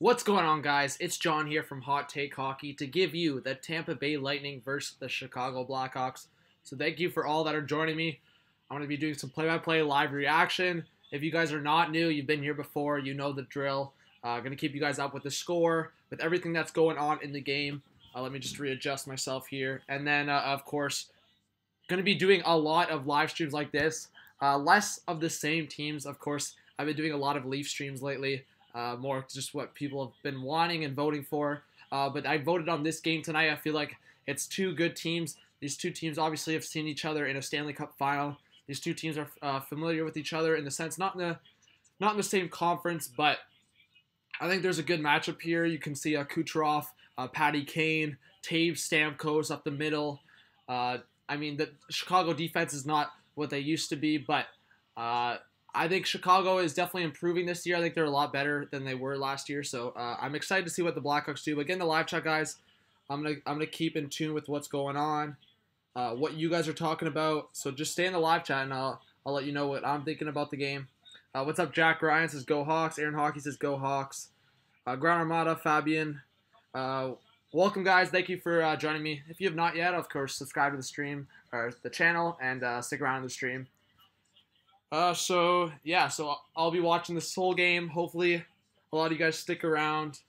What's going on, guys? It's John here from Hot Take Hockey to give you the Tampa Bay Lightning versus the Chicago Blackhawks. So thank you for all that are joining me. I'm going to be doing some play-by-play live reaction. If you guys are not new, you've been here before, you know the drill. Going to keep you guys up with the score, with everything that's going on in the game. Let me just readjust myself here. And then, of course, going to be doing a lot of live streams like this. Less of the same teams, of course. I've been doing a lot of Leaf streams lately. More just what people have been wanting and voting for. But I voted on this game tonight. I feel like it's two good teams. These two teams obviously have seen each other in a Stanley Cup final. These two teams are familiar with each other in the sense, not in the same conference, but I think there's a good matchup here. You can see Kucherov, Patty Kane, Taves, Stamkos up the middle. I mean, the Chicago defense is not what they used to be, but I think Chicago is definitely improving this year. I think they're a lot better than they were last year. So I'm excited to see what the Blackhawks do. But get in the live chat, guys. I'm gonna keep in tune with what's going on, what you guys are talking about. So just stay in the live chat, and I'll let you know what I'm thinking about the game. What's up, Jack Ryan says Go Hawks. Aaron Hockey says Go Hawks. Ground Armada, Fabian. Welcome, guys. Thank you for joining me. If you have not yet, of course, subscribe to the stream or the channel and stick around in the stream. So I'll be watching this whole game. Hopefully, a lot of you guys stick around.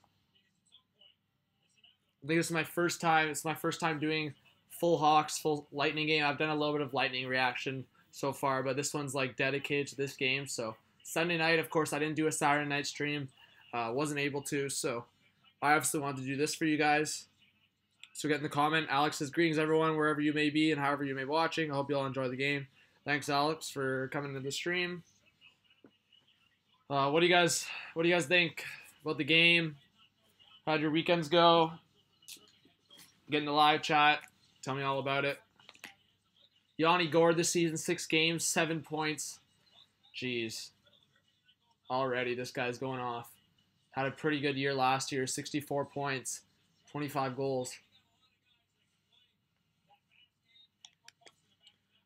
I think this is my first time. It's my first time doing full Hawks, full Lightning game. I've done a little bit of Lightning reaction so far, but this one's like dedicated to this game. So Sunday night, of course, I didn't do a Saturday night stream. Wasn't able to, so I obviously wanted to do this for you guys. So get in the comment. Alex says greetings, everyone, wherever you may be and however you may be watching. I hope you all enjoy the game. Thanks, Alex, for coming to the stream. What do you guys think about the game? How'd your weekends go? Get in the live chat. Tell me all about it. Yanni Gourde this season, 6 games, 7 points. Jeez. Already, this guy's going off. Had a pretty good year last year, 64 points, 25 goals.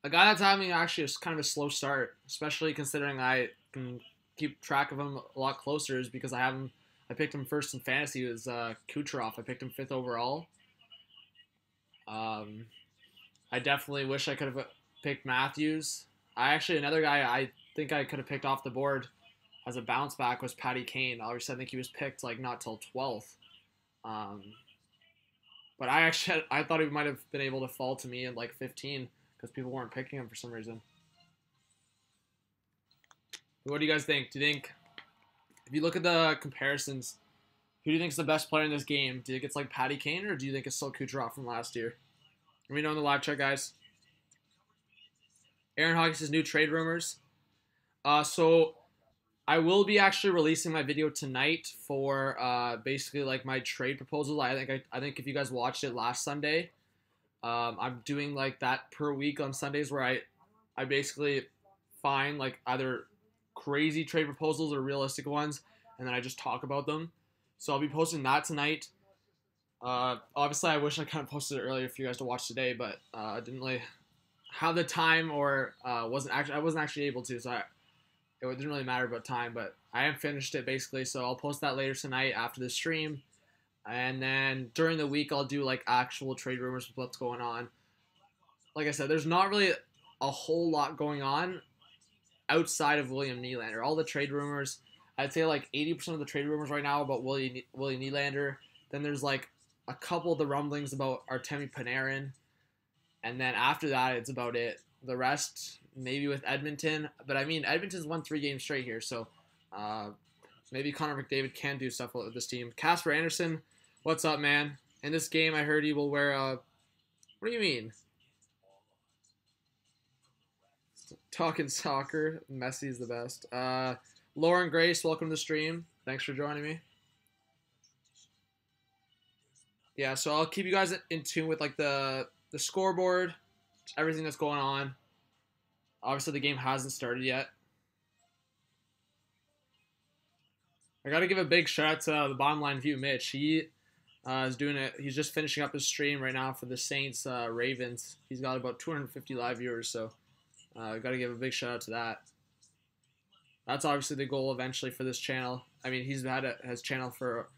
A guy that's having actually a kind of a slow start, especially considering I can keep track of him a lot closer, is because I picked him first in fantasy. It was Kucherov. I picked him 5th overall. I definitely wish I could have picked Matthews. Another guy I think I could have picked off the board as a bounce back was Patty Kane. Obviously, I think he was picked like not till 12th. But I thought he might have been able to fall to me in like 15 because people weren't picking him for some reason. What do you guys think? Do you think, if you look at the comparisons, who do you think is the best player in this game? Do you think it's like Patty Kane, or do you think it's still Kucherov from last year? Let me know in the live chat, guys. Aaron Hockey says new trade rumors. So I will be actually releasing my video tonight for basically like my trade proposal. I think if you guys watched it last Sunday, I'm doing like that per week on Sundays where I basically find like either crazy trade proposals or realistic ones, and then I just talk about them. So I'll be posting that tonight. Obviously, I wish I kind of posted it earlier for you guys to watch today, but I didn't really have the time, or I wasn't actually able to, so it didn't really matter about time. But I am finished it basically, so I'll post that later tonight after the stream. And then during the week, I'll do like actual trade rumors with what's going on. Like I said, there's not really a whole lot going on outside of William Nylander. All the trade rumors, I'd say like 80% of the trade rumors right now about William Nylander. Then there's like a couple of the rumblings about Artemi Panarin. And then after that, it's about it. The rest, maybe with Edmonton. But I mean, Edmonton's won 3 games straight here, so maybe Connor McDavid can do stuff with this team. Casper Anderson, what's up, man? In this game, I heard he will wear what do you mean? Talking soccer. Messi's the best. Lauren Grace, welcome to the stream. Thanks for joining me. Yeah, so I'll keep you guys in tune with like the scoreboard, everything that's going on. Obviously, the game hasn't started yet. I got to give a big shout out to the Bottom Line View, Mitch. He is doing it. He's just finishing up his stream right now for the Saints Ravens. He's got about 250 live viewers, so got to give a big shout out to that. That's obviously the goal eventually for this channel. I mean, he's had his channel for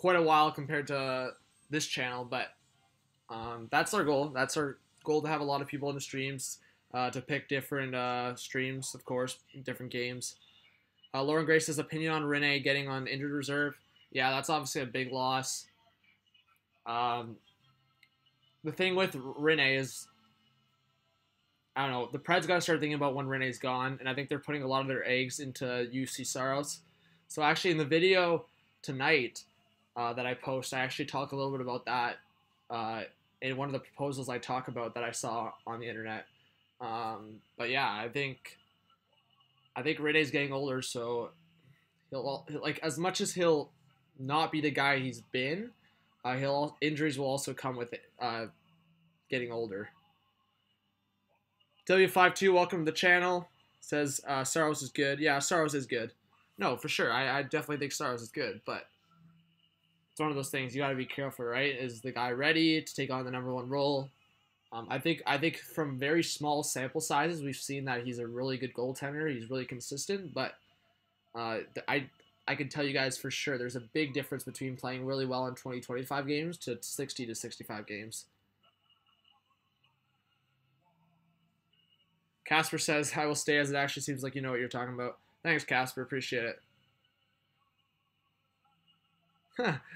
quite a while compared to this channel, but that's our goal. That's our goal, to have a lot of people in the streams, to pick different streams, of course, different games. Lauren Grace's opinion on Rene getting on injured reserve. Yeah, that's obviously a big loss. The thing with Rene is, I don't know, the Preds got to start thinking about when Rene's gone, and I think they're putting a lot of their eggs into UC Saros. So actually in the video tonight that I post, I actually talk a little bit about that in one of the proposals I talk about that I saw on the internet. But yeah, I think Rene's getting older, so he'll like, as much as he'll not be the guy he's been, injuries will also come with it, getting older. W52, welcome to the channel. Says Saros is good. Yeah, Saros is good. No, for sure. I definitely think Saros is good, but it's one of those things you got to be careful, right? Is the guy ready to take on the #1 role? I think from very small sample sizes, we've seen that he's a really good goaltender. He's really consistent, but I can tell you guys for sure there's a big difference between playing really well in 20-25 games to 60 to 65 games. Casper says, I will stay, as it actually seems like you know what you're talking about. Thanks, Casper. Appreciate it.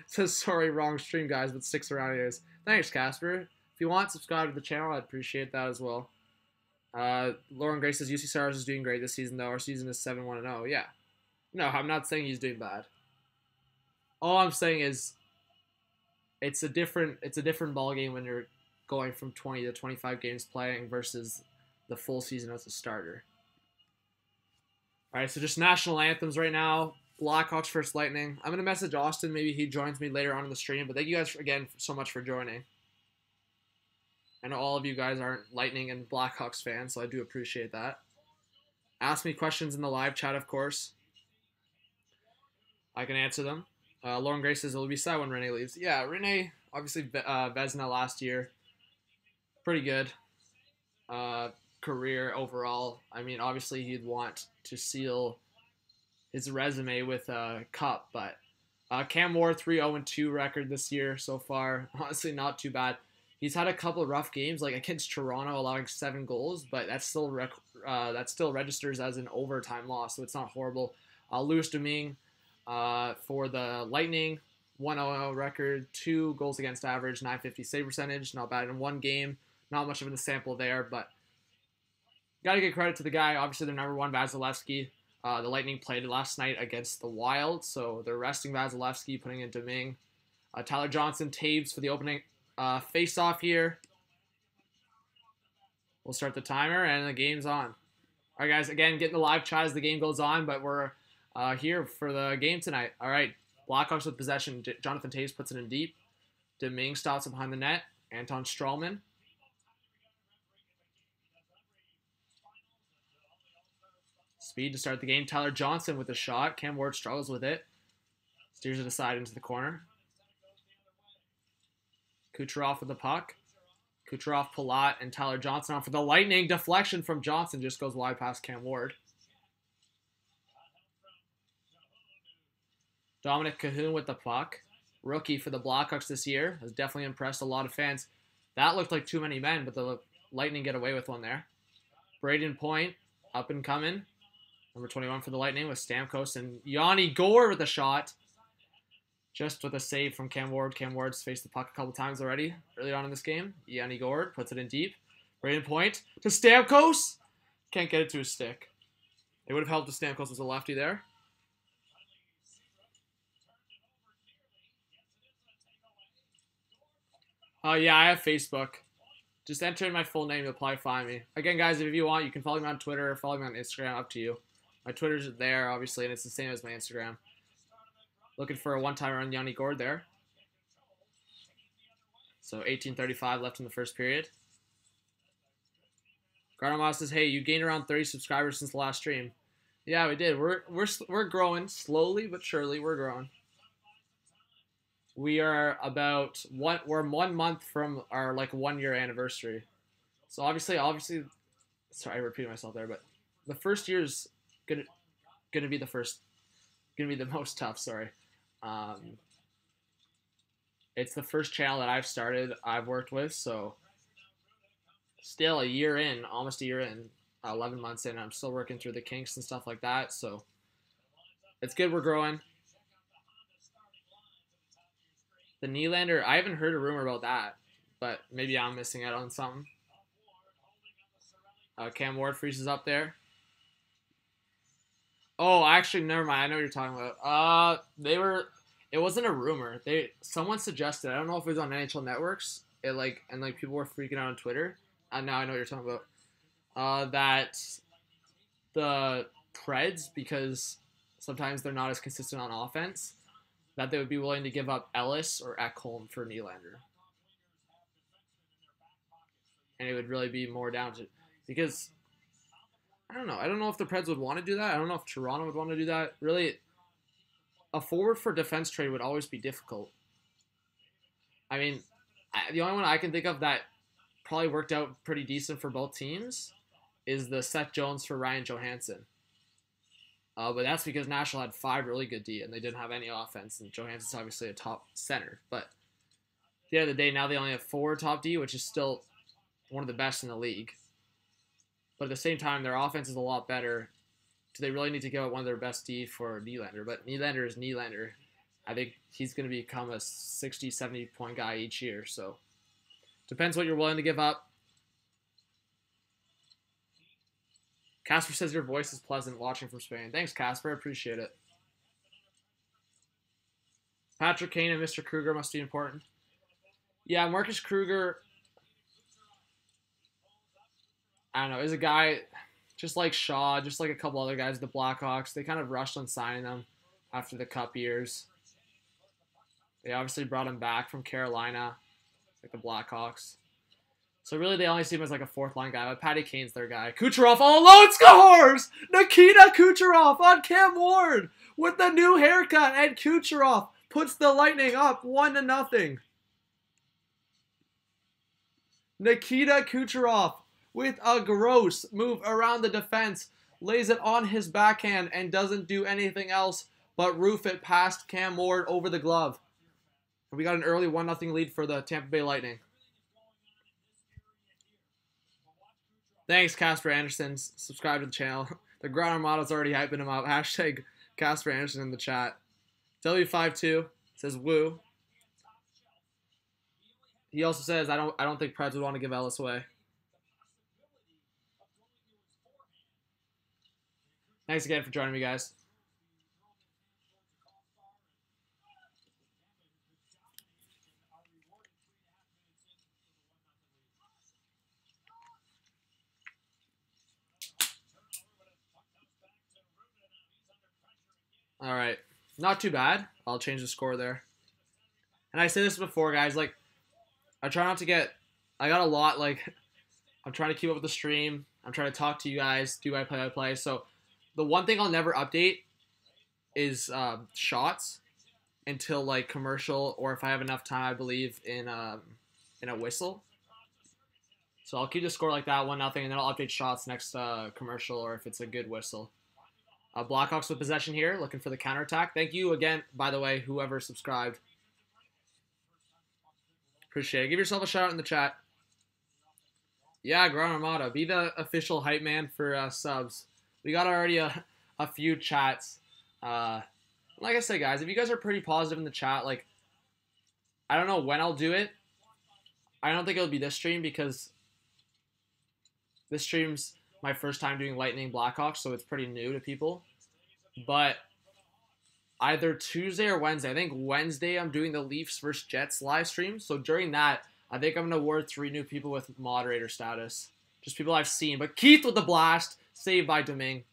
Says, sorry, wrong stream, guys, but sticks around anyways. Thanks, Casper. If you want, subscribe to the channel. I'd appreciate that as well. Lauren Grace says, UC Saros is doing great this season, though. Our season is 7-1-0. Yeah. No, I'm not saying he's doing bad. All I'm saying is it's a different ball game when you're going from 20 to 25 games playing versus the full season as a starter. All right, so just national anthems right now. Blackhawks versus Lightning. I'm going to message Austin. Maybe he joins me later on in the stream. But thank you guys, again, so much for joining. I know all of you guys aren't Lightning and Blackhawks fans, so I do appreciate that. Ask me questions in the live chat, of course. I can answer them. Lauren Grace says it'll be sad when Rene leaves. Yeah, Rene, obviously Vezina last year. Pretty good career overall. I mean, obviously he'd want to seal his resume with a cup, but Cam Ward 3-0-2 record this year so far. Honestly, not too bad. He's had a couple of rough games, like against Toronto, allowing 7 goals, but that still registers as an overtime loss, so it's not horrible. Louis Domingue for the Lightning, 1-0 record, 2 goals against average, .950 save percentage, not bad in one game. Not much of a sample there, but gotta give credit to the guy. Obviously, their #1, Vasilevsky. The Lightning played last night against the Wild, so they're resting Vasilevsky, putting in Domingue. Tyler Johnson, Taves for the opening face-off here. We'll start the timer, and the game's on. All right, guys, again, getting the live chat as the game goes on, but we're here for the game tonight. All right, Blackhawks with possession. Jonathan Taves puts it in deep. Domingue stops it behind the net. Anton Strawman. Speed to start the game. Tyler Johnson with a shot. Cam Ward struggles with it. Steers it aside into the corner. Kucherov with the puck. Kucherov, Palat, and Tyler Johnson on for the Lightning. Deflection from Johnson just goes wide past Cam Ward. Dominic Cahoon with the puck. Rookie for the Blackhawks this year. Has definitely impressed a lot of fans. That looked like too many men, but the Lightning get away with one there. Braden Point, up and coming. Number 21 for the Lightning with Stamkos and Yanni Gourde with a shot. Just with a save from Cam Ward. Cam Ward's faced the puck a couple times already early on in this game. Yanni Gourde puts it in deep. Braden Point to Stamkos. Can't get it to his stick. It would have helped if Stamkos was a lefty there. Yeah, I have Facebook. Just enter in my full name, you'll probably find me. Again, guys, if you want, you can follow me on Twitter or follow me on Instagram, up to you. My Twitter's there, obviously, and it's the same as my Instagram. Looking for a one-timer on Yanni Gourde there. So 18:35 left in the first period. Gardomaz says, hey, you gained around 30 subscribers since the last stream. Yeah, we did. We're growing slowly but surely. We're growing. We are we're 1 month from our 1 year anniversary. So obviously, sorry, I repeated myself there, but the first year is gonna be the most tough. Sorry, It's the first channel that I've worked with, so still a year in, almost a year in, 11 months in, I'm still working through the kinks and stuff like that, so it's good we're growing. The Nylander, I haven't heard a rumor about that, but maybe I'm missing out on something. Cam Ward freezes up there. Oh, actually, never mind. I know what you're talking about. It wasn't a rumor. Someone suggested. I don't know if it was on NHL Networks. And people were freaking out on Twitter. Now I know what you're talking about. That the Preds, because sometimes they're not as consistent on offense, that they would be willing to give up Ellis or Ekholm for Nylander. And it would really be more down to, because I don't know. I don't know if the Preds would want to do that. I don't know if Toronto would want to do that. Really, a forward for defense trade would always be difficult. I mean, the only one I can think of that probably worked out pretty decent for both teams is the Seth Jones for Ryan Johansson. But that's because Nashville had 5 really good D and they didn't have any offense, and Johansson's obviously a top center. But at the end of the day, now they only have 4 top D, which is still one of the best in the league. But at the same time, their offense is a lot better. Do they really need to give up one of their best D for Nylander? But Nylander is Nylander. I think he's going to become a 60, 70-point guy each year. So depends what you're willing to give up. Casper says your voice is pleasant watching from Spain. Thanks, Casper. I appreciate it. Patrick Kane and Mr. Kruger must be important. Yeah, Marcus Kruger, I don't know, is a guy just like Shaw, just like a couple other guys, the Blackhawks. They kind of rushed on signing them after the Cup years. They obviously brought him back from Carolina, like the Blackhawks. So really, they only see him as like a 4th-line guy. But Patty Kane's their guy. Kucherov all alone scores! Nikita Kucherov on Cam Ward with the new haircut, and Kucherov puts the Lightning up 1-0. Nikita Kucherov with a gross move around the defense, lays it on his backhand and doesn't do anything else but roof it past Cam Ward over the glove. And we got an early 1-0 lead for the Tampa Bay Lightning. Thanks, Casper Anderson. Subscribe to the channel. The Ground Armada's already hyping him up. Hashtag Casper Anderson in the chat. W52 says woo. He also says I don't think Preds would want to give Ellis away. Thanks again for joining me, guys. All right. Not too bad. I'll change the score there. And I said this before, guys. Like, I try not to get... I got a lot, like... I'm trying to keep up with the stream. I'm trying to talk to you guys, do my play-by-play. So, the one thing I'll never update is shots until, like, commercial, or if I have enough time, I believe, in a whistle. So, I'll keep the score like that, 1-0, and then I'll update shots next commercial, or if it's a good whistle. Blackhawks with possession here, looking for the counterattack. Thank you again, by the way, whoever subscribed. Appreciate it. Give yourself a shout out in the chat. Yeah, Ground Armada. Be the official hype man for subs. We got already a few chats. Like I said, guys, if you guys are pretty positive in the chat, like, I don't know when I'll do it. I don't think it'll be this stream because this stream's my first time doing Lightning Blackhawks, so it's pretty new to people. But either Tuesday or Wednesday. I think Wednesday I'm doing the Leafs versus Jets live stream. So during that, I think I'm going to award 3 new people with moderator status. Just people I've seen. But Keith with the blast, saved by Domingue.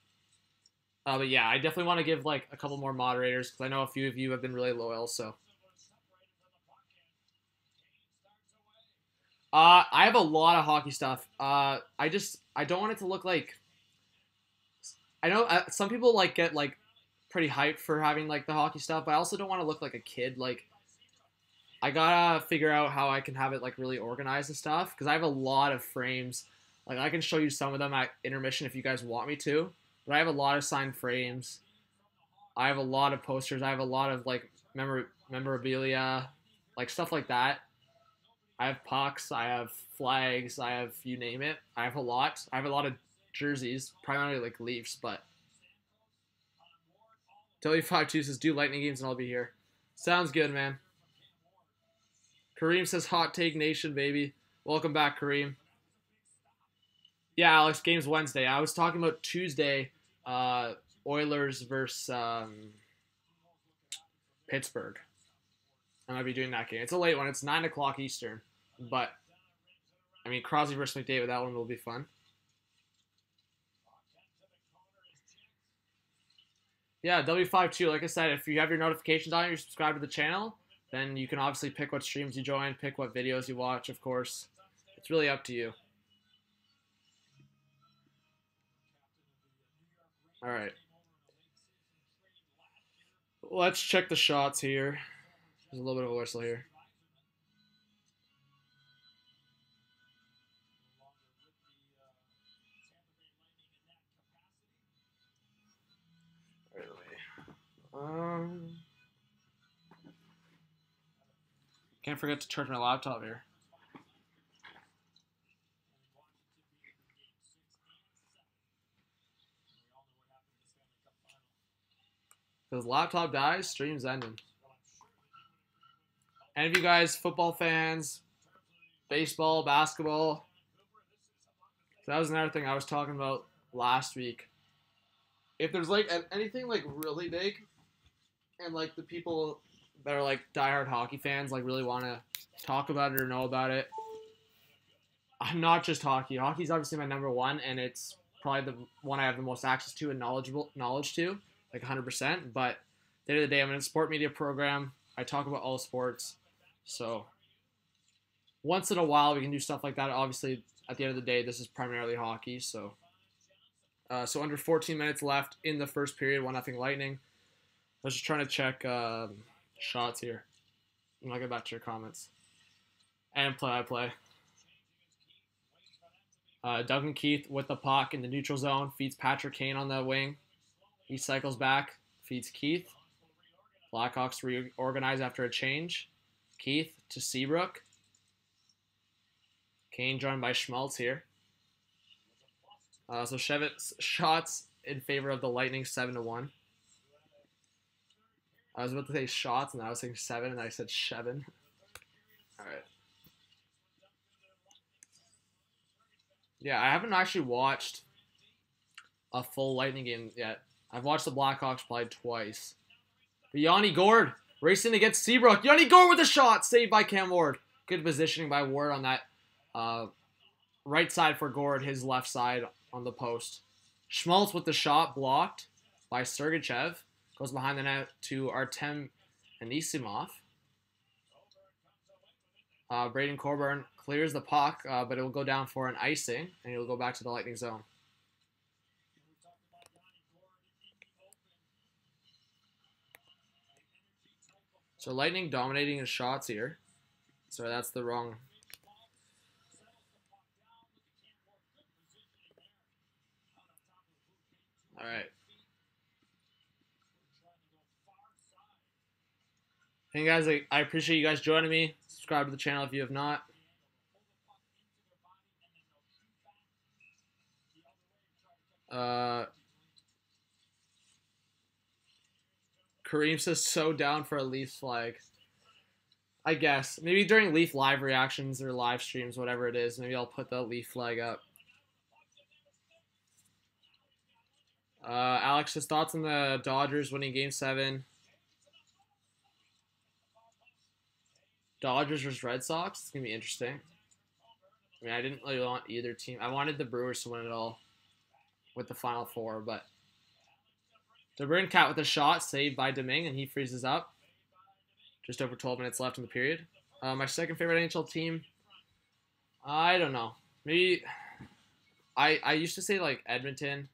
But yeah, I definitely want to give like a couple more moderators because I know a few of you have been really loyal. So I have a lot of hockey stuff. I don't want it to look like... I know some people like get like pretty hyped for having like the hockey stuff, but I also don't want to look like a kid. Like, I gotta figure out how I can have it like really organized and stuff because I have a lot of frames. Like, I can show you some of them at intermission if you guys want me to, but I have a lot of signed frames. I have a lot of posters. I have a lot of like memorabilia. like stuff like that. I have pucks, I have flags, I have you name it. I have a lot. I have a lot of jerseys, primarily like Leafs, but W52 says do Lightning games and I'll be here. Sounds good, man. Kareem says hot take nation, baby. Welcome back, Kareem. Yeah, Alex, game's Wednesday. I was talking about Tuesday, Oilers versus Pittsburgh. I might be doing that game. It's a late one. It's 9 o'clock Eastern. But, I mean, Crosby versus McDavid, that one will be fun. Yeah, W52, like I said, if you have your notifications on, you're subscribed to the channel, then you can obviously pick what streams you join, pick what videos you watch, of course. It's really up to you. All right. Let's check the shots here. There's a little bit of a whistle here. Can't forget to charge my laptop here. Because laptop dies, stream's ending. Any of you guys, football fans, baseball, basketball? So that was another thing I was talking about last week. If there's like anything like really big, and like the people that are like diehard hockey fans like really want to talk about it or know about it, I'm not just hockey. Hockey's obviously my number one, and it's probably the one I have the most access to and knowledge to, like 100%. But at the end of the day, I'm in a sport media program. I talk about all sports, so once in a while we can do stuff like that. Obviously, at the end of the day, this is primarily hockey. So under 14 minutes left in the first period, 1-0 Lightning. I was just trying to check shots here. And I'll get back to your comments. And play-by-play. Duncan Keith with the puck in the neutral zone. Feeds Patrick Kane on the wing. He cycles back. Feeds Keith. Blackhawks reorganize after a change. Keith to Seabrook. Kane joined by Schmaltz here. So Shevitz shots in favor of the Lightning 7-1. I was about to say shots, and I was saying 7, and I said Shevin. All right. Yeah, I haven't actually watched a full Lightning game yet. I've watched the Blackhawks play twice. But Yanni Gourde racing against Seabrook. Yanni Gourde with a shot, saved by Cam Ward. Good positioning by Ward on that right side for Gourde, his left side on the post. Schmaltz with the shot blocked by Sergachev. Goes behind the net to Artem Anisimov. Braden Coburn clears the puck, but it will go down for an icing, and it will go back to the Lightning zone. So Lightning dominating his shots here. Sorry, that's the wrong. All right. Hey guys, I appreciate you guys joining me. Subscribe to the channel if you have not. Kareem says so down for a Leafs flag. I guess. Maybe during Leaf live reactions or live streams, whatever it is, maybe I'll put the Leaf flag up. Alex, his thoughts on the Dodgers winning Game 7. Dodgers versus Red Sox. It's going to be interesting. I mean, I didn't really want either team. I wanted the Brewers to win it all with the Final Four, but DeBrincat with a shot saved by Domingue, and he freezes up. Just over 12 minutes left in the period. My second favorite NHL team, I don't know. Maybe I used to say like Edmonton,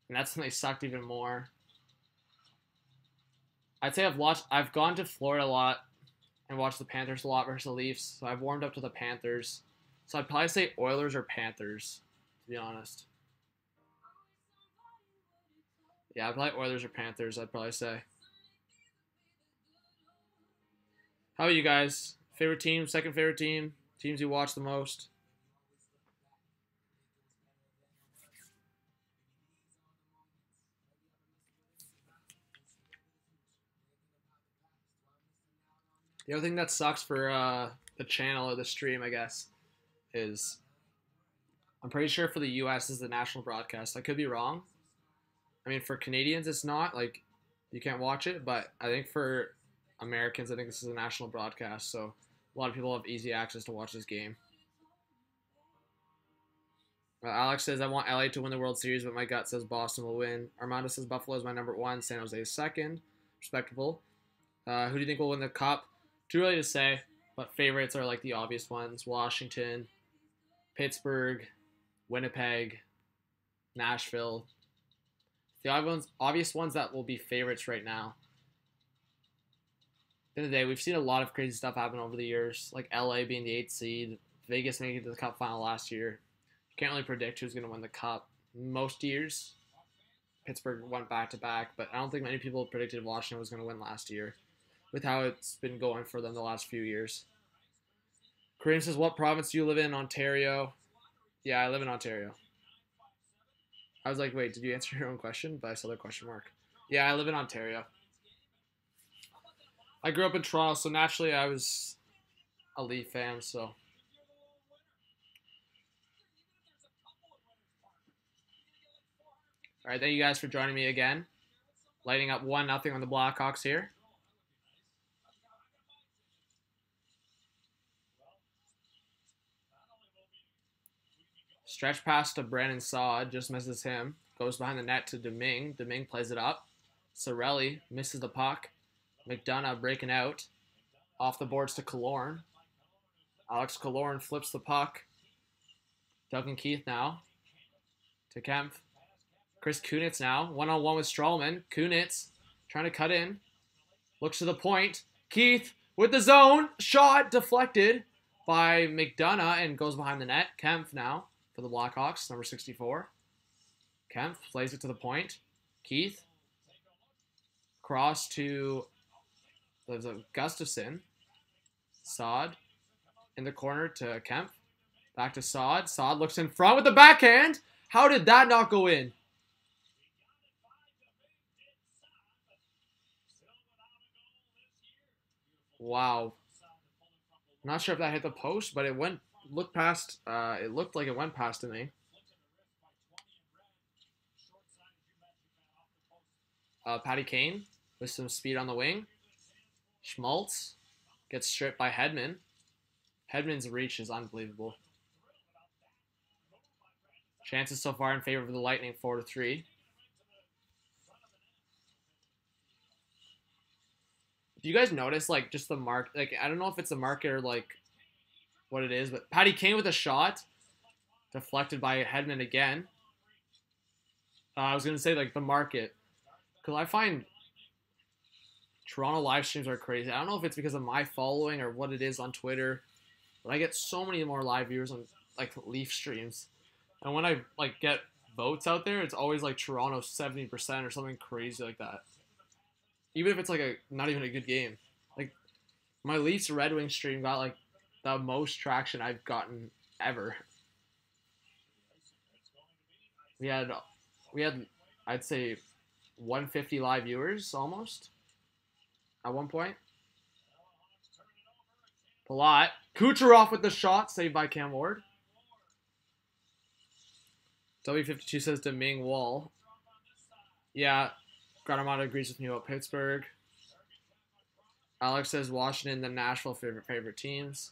and that's when they sucked even more. I'd say I've gone to Florida a lot and watched the Panthers a lot versus the Leafs, so I've warmed up to the Panthers. So I'd probably say Oilers or Panthers, to be honest. Yeah, I'd probably Oilers or Panthers, I'd probably say. How about you guys? Favorite team, second favorite team, teams you watch the most? The other thing that sucks for the channel or the stream, I guess, is I'm pretty sure for the U.S. is the national broadcast. I could be wrong. I mean, for Canadians, it's not like you can't watch it, but I think for Americans, I think this is a national broadcast, so a lot of people have easy access to watch this game. Alex says, I want LA to win the World Series, but my gut says Boston will win. Armando says Buffalo is my number one, San Jose is second. Respectable. Who do you think will win the Cup? Too early to say, but favorites are like the obvious ones. Washington, Pittsburgh, Winnipeg, Nashville. The obvious ones that will be favorites right now. At the end of the day, we've seen a lot of crazy stuff happen over the years, like LA being the 8th seed, Vegas making it to the Cup final last year. You can't really predict who's going to win the Cup. Most years, Pittsburgh went back-to-back, but I don't think many people predicted Washington was going to win last year with how it's been going for them the last few years. Kareem says, what province do you live in? Ontario. Yeah, I live in Ontario. I was like, wait, did you answer your own question? But I saw the question mark. Yeah, I live in Ontario. I grew up in Toronto, so naturally I was a Leaf fan, so. All right, thank you guys for joining me again. Lighting up 1-0 on the Blackhawks here. Stretch pass to Brandon Saad, just misses him. Goes behind the net to Domingue. Domingue plays it up. Cirelli misses the puck. McDonough breaking out. Off the boards to Killorn. Alex Killorn flips the puck. Duncan Keith now. To Kempf. Chris Kunitz now. One-on-one with Strawman. Kunitz trying to cut in. Looks to the point. Keith with the zone. Shot deflected by McDonough and goes behind the net. Kempf now for the Blackhawks, number 64. Kempf plays it to the point. Keith. Cross to Gustafson. Saad in the corner to Kempf. Back to Saad. Saad looks in front with the backhand. How did that not go in? Wow. Not sure if that hit the post, but it went. Looked past. It looked like it went past to me. Patty Kane with some speed on the wing. Schmaltz gets stripped by Hedman. Hedman's reach is unbelievable. Chances so far in favor of the Lightning, 4-3. Do you guys notice, like, just the mark? Like, I don't know if it's the market or, like, what it is, but Patty Kane with a shot. Deflected by Hedman again. I was going to say, like, the market. Because I find Toronto live streams are crazy. I don't know if it's because of my following or what it is on Twitter, but I get so many more live viewers on, like, Leaf streams. And when I, like, get votes out there, it's always, like, Toronto 70% or something crazy like that. Even if it's like not even a good game. Like my Leafs Red Wings stream got like the most traction I've gotten ever. We had I'd say 150 live viewers almost at one point. Palat. Kucherov with the shot, saved by Cam Ward. W52 says Domingue Wall. Yeah. Granamata agrees with me about Pittsburgh. Alex says Washington, then Nashville, favorite teams.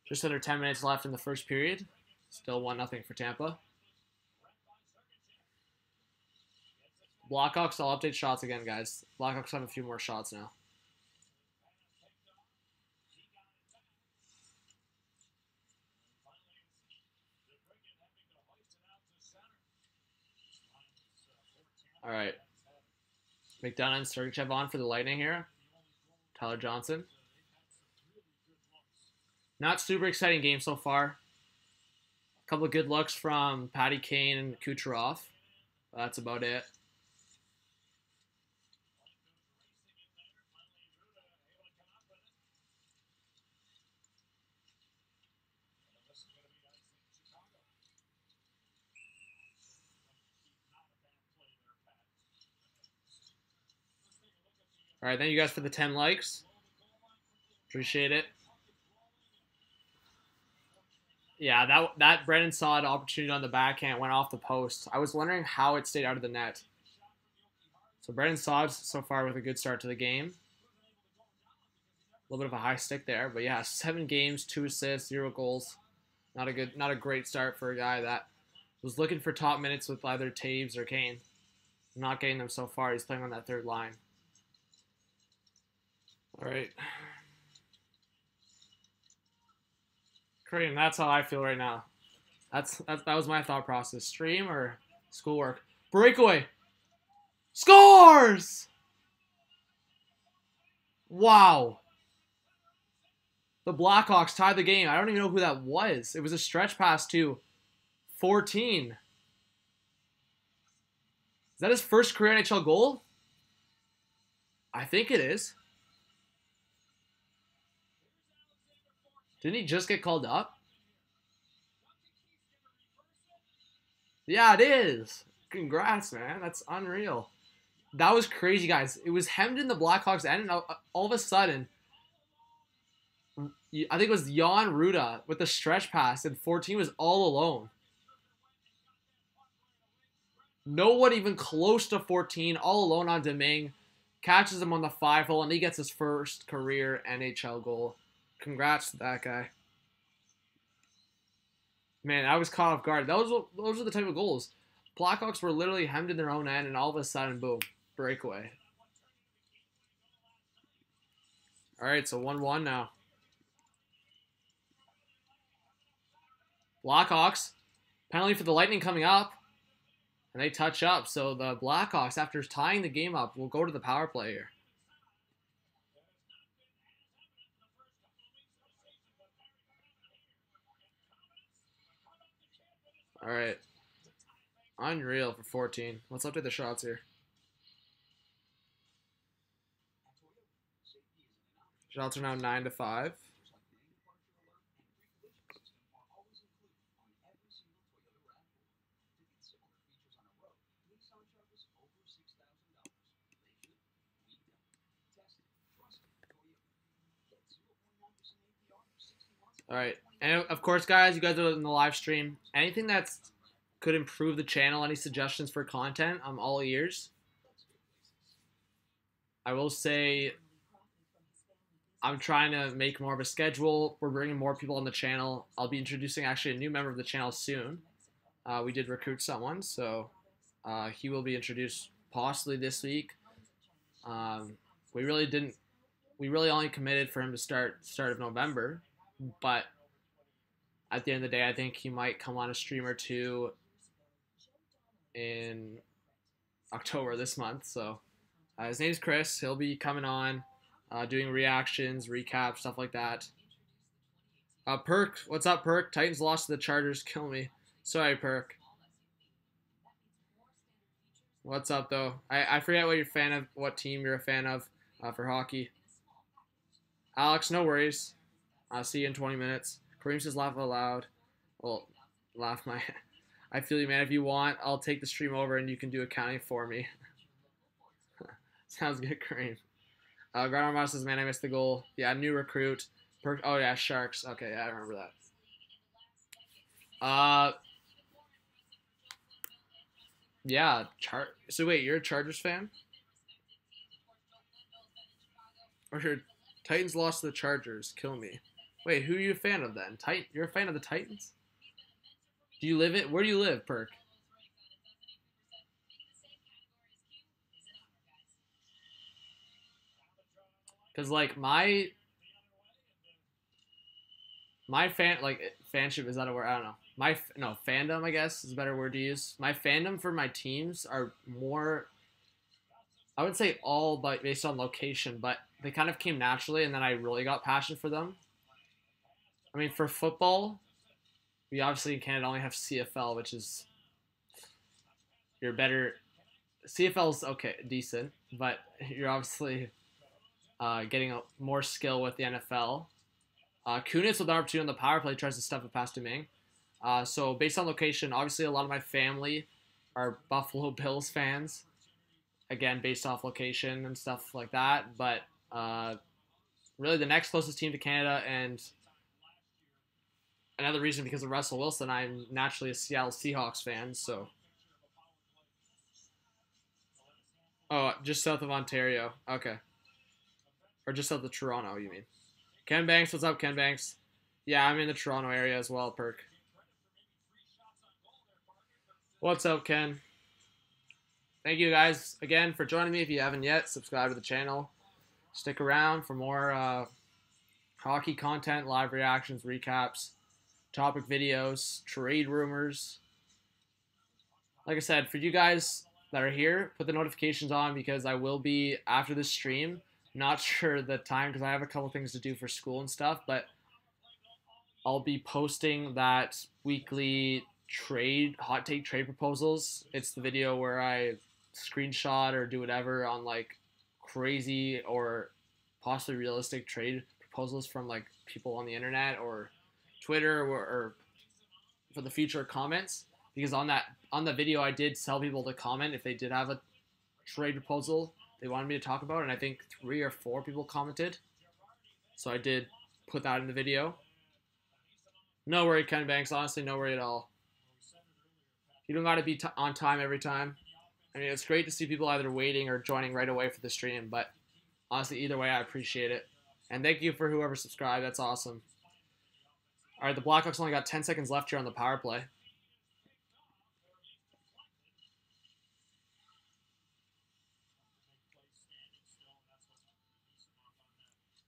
Just under 10 minutes left in the first period. Still 1-0 for Tampa. Blackhawks, I'll update shots again, guys. Blackhawks have a few more shots now. All right. McDonough and Sergachev on for the Lightning here. Tyler Johnson. Not super exciting game so far. A couple of good looks from Patty Kane and Kucherov. That's about it. All right, thank you guys for the 10 likes. Appreciate it. Yeah, that Brennan Saad opportunity on the backhand went off the post. I was wondering how it stayed out of the net. So Brennan Saad so far with a good start to the game. A little bit of a high stick there, but yeah, 7 games, 2 assists, 0 goals. Not a great start for a guy that was looking for top minutes with either Taves or Kane. Not getting them so far. He's playing on that third line. All right. Korean, that's how I feel right now. That was my thought process. Stream or schoolwork? Breakaway. Scores! Wow. The Blackhawks tied the game. I don't even know who that was. It was a stretch pass to 14. Is that his first career NHL goal? I think it is. Didn't he just get called up? Yeah, it is. Congrats, man. That's unreal. That was crazy, guys. It was hemmed in the Blackhawks end, and all of a sudden, I think it was Jan Ruda with the stretch pass, and 14 was all alone. No one even close to 14, all alone on Domingue. Catches him on the 5-hole, and he gets his first career NHL goal. Congrats to that guy. Man, I was caught off guard. Those are the type of goals. Blackhawks were literally hemmed in their own end, and all of a sudden, boom, breakaway. All right, so 1-1 now. Blackhawks, penalty for the Lightning coming up, and they touch up. So the Blackhawks, after tying the game up, will go to the power play here. All right. Unreal for 14. Let's update the shots here. Shots are now 9-5. All right. And of course, guys, you guys are in the live stream. Anything that's could improve the channel, any suggestions for content, I'm all ears. I will say I'm trying to make more of a schedule. We're bringing more people on the channel. I'll be introducing actually a new member of the channel soon. We did recruit someone, so he will be introduced possibly this week. We really only committed for him to start of November, but at the end of the day, I think he might come on a stream or two in October this month. So his name's Chris. He'll be coming on, doing reactions, recaps, stuff like that. Perk, what's up, Perk? Titans lost to the Chargers. Kill me. Sorry, Perk. What's up, though? I forget what you're a fan of, what team you're a fan of for hockey. Alex, no worries. I'll see you in 20 minutes. Kareem says laugh out loud. Well, laugh my... I feel you, man. If you want, I'll take the stream over and you can do accounting for me. Sounds good, Kareem. Grandma says, man, I missed the goal. Yeah, new recruit. Oh, yeah, Sharks. Okay, yeah, I remember that. Yeah, so wait, you're a Chargers fan? Or your Titans lost to the Chargers. Kill me. Wait, who are you a fan of then? You're a fan of the Titans? Do you live it? Where do you live, Perk? Because like my fanship, is that a word? I don't know. Fandom, I guess, is a better word to use. My fandom for my teams are more, I would say all but based on location, but they kind of came naturally, and then I really got passion for them. I mean, for football, we obviously in Canada only have CFL, which is you're better. CFL's okay, decent, but you're obviously getting more skill with the NFL. Kunitz with an opportunity on the power play tries to stuff it past Domingue. So based on location, obviously a lot of my family are Buffalo Bills fans. again, based off location and stuff like that. But really, the next closest team to Canada, and another reason because of Russell Wilson, I'm naturally a Seattle Seahawks fan. So, oh, just south of Ontario. Okay, or just south of Toronto, you mean? Ken Banks, what's up, Ken Banks? Yeah, I'm in the Toronto area as well, Perk. What's up, Ken? Thank you guys again for joining me. If you haven't yet, subscribe to the channel. Stick around for more hockey content, live reactions, recaps, topic videos, trade rumors. Like I said, for you guys that are here, put the notifications on because I will be, after this stream, not sure the time because I have a couple things to do for school and stuff, but I'll be posting that weekly hot take trade proposals. It's the video where I screenshot or do whatever on like crazy or possibly realistic trade proposals from like people on the internet or Twitter or for the future comments. Because on the video I did tell people to comment if they did have a trade proposal they wanted me to talk about, and I think 3 or 4 people commented. So I did put that in the video. No worry, Ken Banks. Honestly, no worry at all. You don't got to be on time every time. I mean, it's great to see people either waiting or joining right away for the stream, but honestly, either way, I appreciate it. And thank you for whoever subscribed. That's awesome. All right, the Blackhawks only got 10 seconds left here on the power play.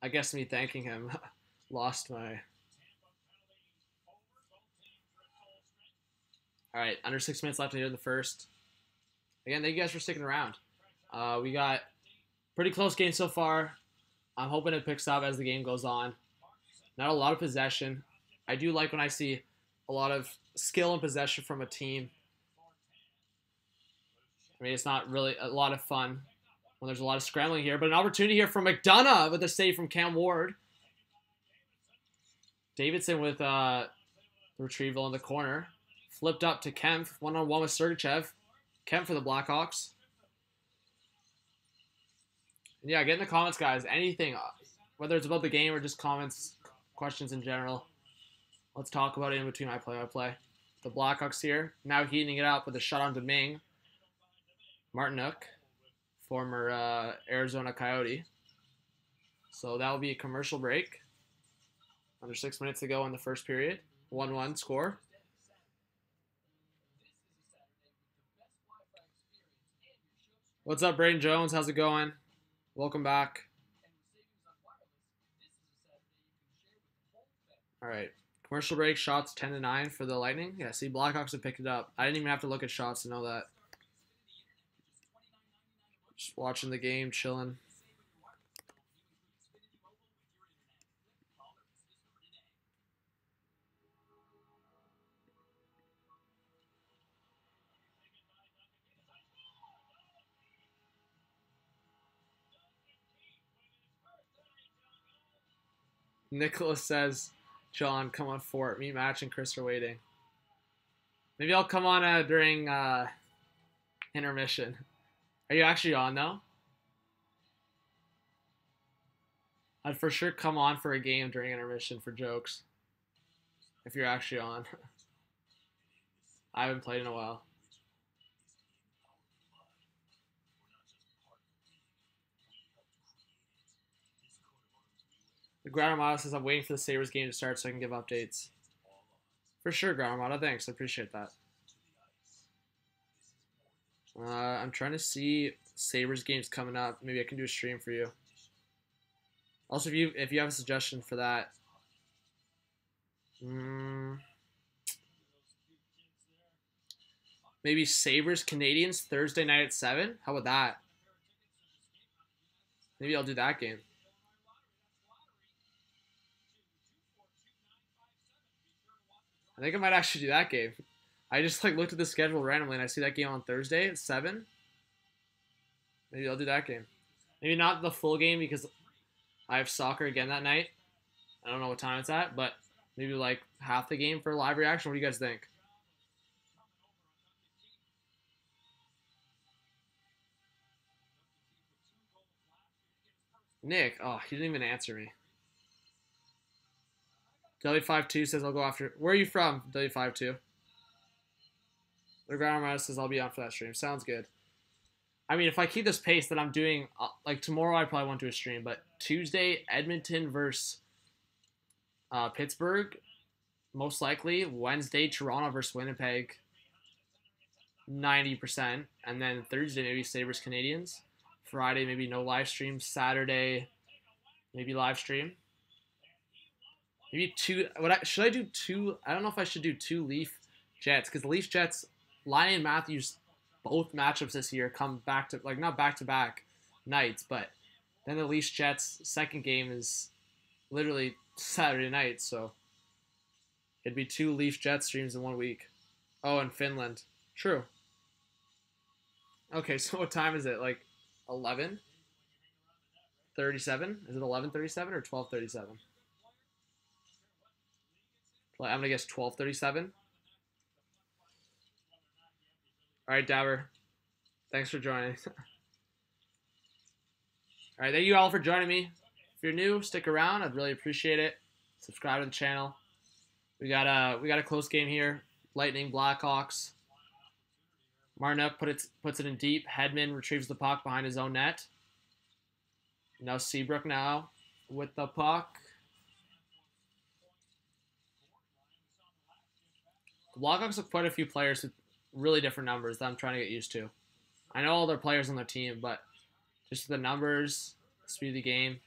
I guess me thanking him lost my... All right, under 6 minutes left here in the first. Again, thank you guys for sticking around. We got pretty close game so far. I'm hoping it picks up as the game goes on. Not a lot of possession. I do like when I see a lot of skill and possession from a team. I mean, it's not really a lot of fun when there's a lot of scrambling here, but an opportunity here from McDonough with a save from Cam Ward. Davidson with the retrieval in the corner. Flipped up to Kemp, one-on-one with Sergachev. Kemp for the Blackhawks. And yeah, get in the comments, guys. Anything, whether it's about the game or just comments, questions in general. Let's talk about it in between my play-by-play. The Blackhawks here, now heating it up with a shot on Domingue. Martinook, former Arizona Coyote. So that will be a commercial break. Under 6 minutes to go in the first period. 1-1 score. What's up, Braden Jones? How's it going? Welcome back. All right. Commercial break, shots 10-9 for the Lightning. Yeah, see, Blackhawks have picked it up. I didn't even have to look at shots to know that. Just watching the game, chilling. Nicholas says, John, come on Fort. Me, Match, and Chris are waiting. Maybe I'll come on during intermission. Are you actually on, though? I'd for sure come on for a game during intermission for jokes. If you're actually on. I haven't played in a while. The Ground says, I'm waiting for the Sabres game to start so I can give updates. For sure, Ground thanks. I appreciate that. I'm trying to see Sabres games coming up. Maybe I can do a stream for you. Also, if you have a suggestion for that. Maybe Sabres Canadians Thursday night at 7? How about that? Maybe I'll do that game. I think I might actually do that game. I just looked at the schedule randomly and I see that game on Thursday at 7. Maybe I'll do that game. Maybe not the full game because I have soccer again that night. I don't know what time it's at, but maybe half the game for a live reaction. What do you guys think? Nick. Oh, he didn't even answer me. W52 says I'll go after. Where are you from, W52? The grandma says I'll be on for that stream. Sounds good. I mean, if I keep this pace that I'm doing, like tomorrow I probably won't do a stream, but Tuesday, Edmonton versus Pittsburgh, most likely. Wednesday, Toronto versus Winnipeg, 90%. And then Thursday, maybe Sabres Canadians. Friday, maybe no live stream. Saturday, maybe live stream. Maybe two. Should I do two? I don't know if I should do two Leaf Jets, because the Leaf Jets, Laine and Matthews, both matchups this year come back to, like, not back-to-back nights, but then the Leafs Jets second game is literally Saturday night, so it'd be two Leaf Jets streams in 1 week. Oh, in Finland. True. Okay, so what time is it? Like 11:37? Is it 11:37 or 12:37? I'm gonna guess 12:37. All right, Dabber. Thanks for joining. All right, thank you all for joining me. If you're new, stick around. I'd really appreciate it. Subscribe to the channel. We got a close game here. Lightning, Blackhawks. Marnuk puts it in deep. Hedman retrieves the puck behind his own net. Now Seabrook now with the puck. The Blackhawks have quite a few players with really different numbers that I'm trying to get used to. I know all their players on their team, but just the numbers, the speed of the game,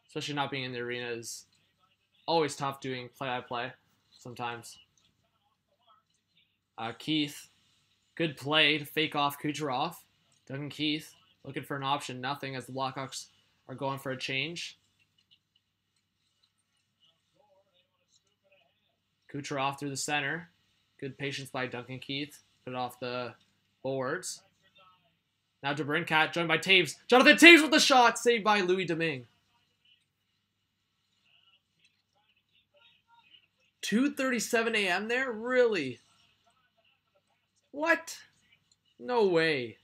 especially not being in the arena, is always tough doing play-by-play sometimes. Keith, good play to fake off Kucherov. Duncan Keith looking for an option, nothing, as the Blackhawks are going for a change. Kucherov through the center. Good patience by Duncan Keith. Put it off the boards. Now DeBrincat joined by Taves. Jonathan Taves with the shot. Saved by Louis Domingue. 2:37 a.m. there? Really? What? No way.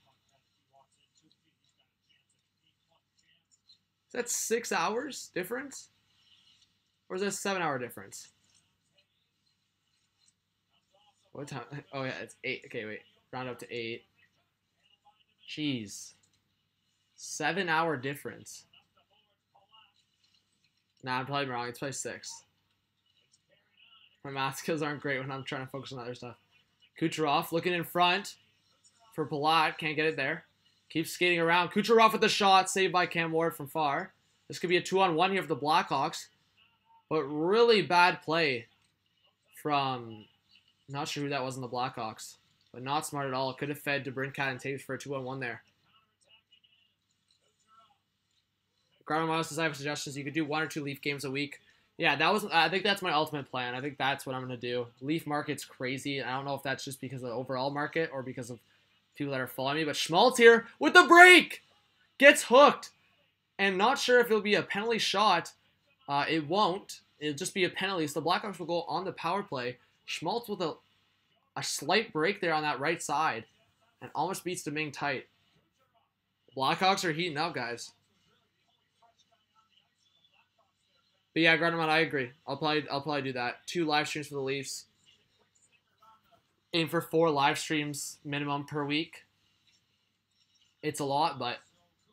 Is that 6 hours difference? Or is that a 7-hour difference? What time? Oh, yeah, it's 8. Okay, wait. Round up to 8. Jeez. 7-hour difference. Nah, I'm probably wrong. It's probably 6. My math skills aren't great when I'm trying to focus on other stuff. Kucherov looking in front for Palat. Can't get it there. Keeps skating around. Kucherov with the shot. Saved by Cam Ward from far. This could be a 2-on-1 here for the Blackhawks. But really bad play from... Not sure who that was in the Blackhawks. But not smart at all. Could have fed DeBrincat and Taves for a 2-on-1 there. Garland says I have suggestions. You could do 1 or 2 Leaf games a week. Yeah, I think that's my ultimate plan. I think that's what I'm going to do. Leaf market's crazy. I don't know if that's just because of the overall market or because of people that are following me. But Schmaltz here with the break. Gets hooked. And not sure if it'll be a penalty shot. It won't. It'll just be a penalty. So the Blackhawks will go on the power play. Schmaltz with a slight break there on that right side. And almost beats Domingue tight. Blackhawks are heating up, guys. But yeah, Gardnermont, I agree. I'll probably do that. 2 live streams for the Leafs. Aim for 4 live streams minimum per week. It's a lot, but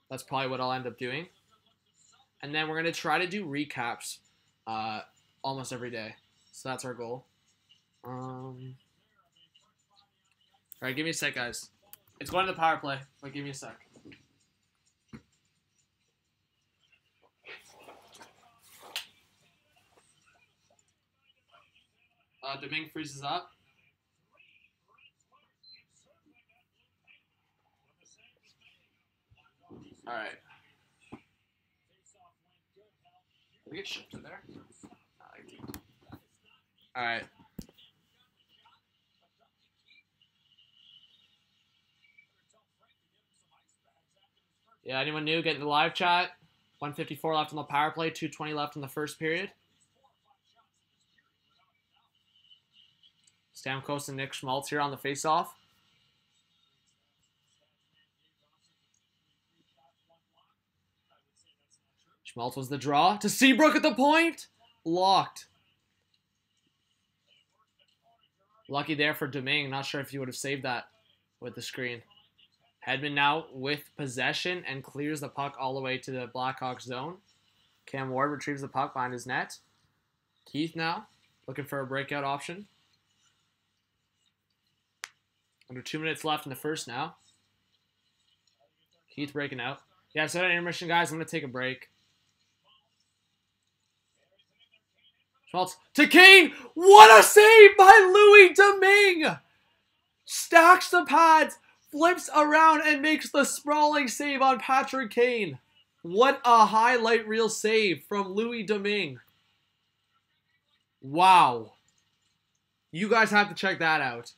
that's probably what I'll end up doing. And then we're going to try to do recaps almost every day. So that's our goal. All right, give me a sec, guys. It's going to the power play, but give me a sec. Domingue freezes up. All right. Did we get shipped to there? All right. Yeah, anyone new? Get in the live chat. 154 left on the power play. 2:20 left in the first period. Stamkos and Nick Schmaltz here on the face-off. Schmaltz was the draw to Seabrook at the point. Blocked. Lucky there for Domingue. Not sure if he would have saved that with the screen. Hedman now with possession and clears the puck all the way to the Blackhawks zone. Cam Ward retrieves the puck behind his net. Keith now looking for a breakout option. Under 2 minutes left in the first now. Keith breaking out. Yeah, so at intermission, guys, I'm going to take a break. Schmaltz to Kane. What a save by Louis Domingue. Stacks the pads, flips around, and makes the sprawling save on Patrick Kane. What a highlight reel save from Louis Domingue. Wow. You guys have to check that out.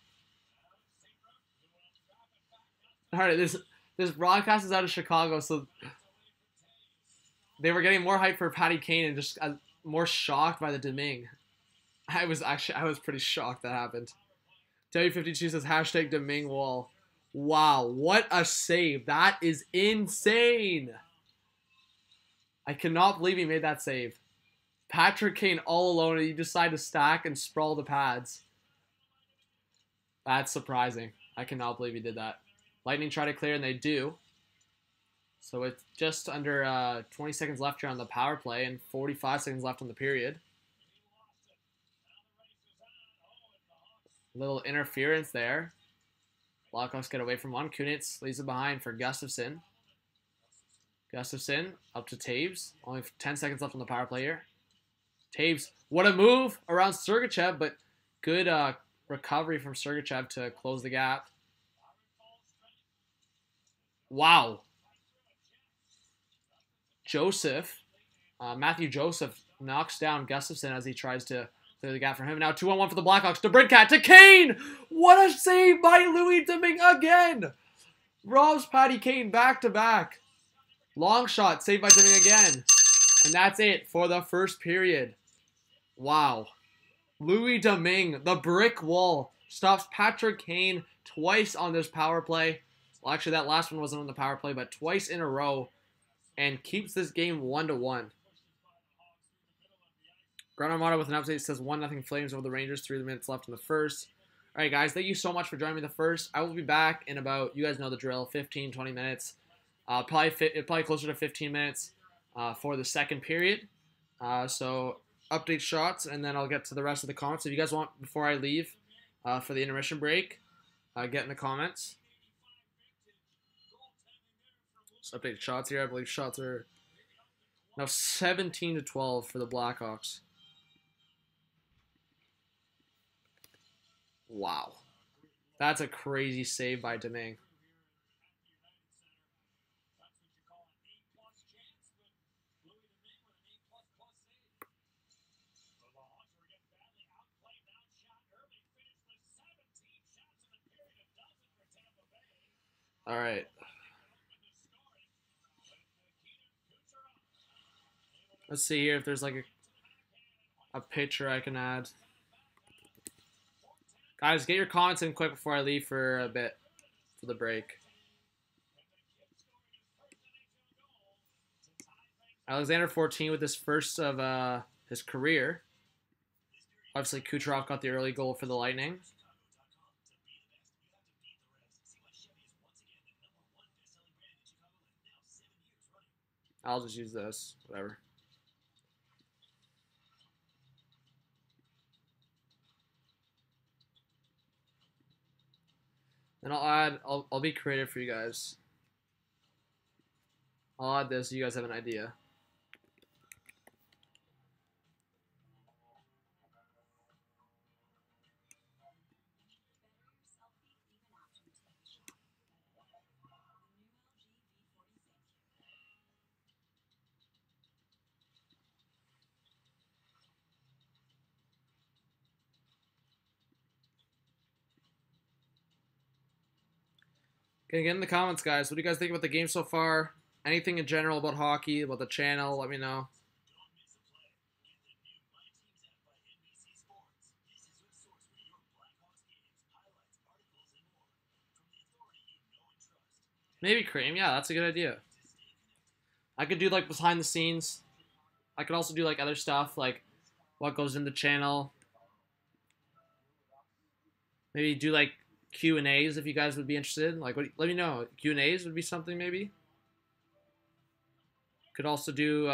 All right, this broadcast is out of Chicago, so they were getting more hype for Patty Kane and just more shocked by the Domingue. I was pretty shocked that happened. W52 says hashtag Domingue wall. Wow, what a save. That is insane. I cannot believe he made that save. Patrick Kane all alone, and you decide to stack and sprawl the pads. That's surprising. I cannot believe he did that. Lightning try to clear, and they do. So it's just under 20 seconds left here on the power play and 45 seconds left on the period. Little interference there. Blackhawks get away from one. Kunitz leaves it behind for Gustafsson. Gustafsson up to Taves. Only 10 seconds left on the power play here. Taves, what a move around Sergachev, but good recovery from Sergachev to close the gap. Wow. Matthew Joseph knocks down Gustafsson as he tries to clear the gap for him. Now 2-on-1 for the Blackhawks. To Brinkat, to Kane! What a save by Louis Domingue again! Robs Patty Kane back-to-back. Long shot, saved by Domingue again. And that's it for the first period. Wow. Louis Domingue, the brick wall, stops Patrick Kane twice on this power play. Well, actually, that last one wasn't on the power play, but twice in a row. And keeps this game 1-1. Grand Armada with an update says 1-0 Flames over the Rangers. 3 minutes left in the first. All right, guys, thank you so much for joining me the first. I will be back in about, you guys know the drill, 15, 20 minutes. Probably closer to 15 minutes for the second period. So update shots, and then I'll get to the rest of the comments. If you guys want, before I leave for the intermission break, get in the comments. So update shots here. I believe shots are now 17-12 for the Blackhawks. Wow. That's a crazy save by Domingue. All right. Let's see here if there's like a picture I can add. Guys, get your comments in quick before I leave for a bit for the break. Alexander 14 with his first of his career. Obviously, Kucherov got the early goal for the Lightning. I'll just use this, whatever. Then I'll be creative for you guys. I'll add this so you guys have an idea. Okay, get in the comments, guys. What do you guys think about the game so far? Anything in general about hockey, about the channel, let me know. Maybe cream. Yeah, that's a good idea. I could do like behind the scenes. I could also do like other stuff like what goes in the channel. Maybe do like Q&As if you guys would be interested. Like, let me know. Q&As would be something maybe. Could also do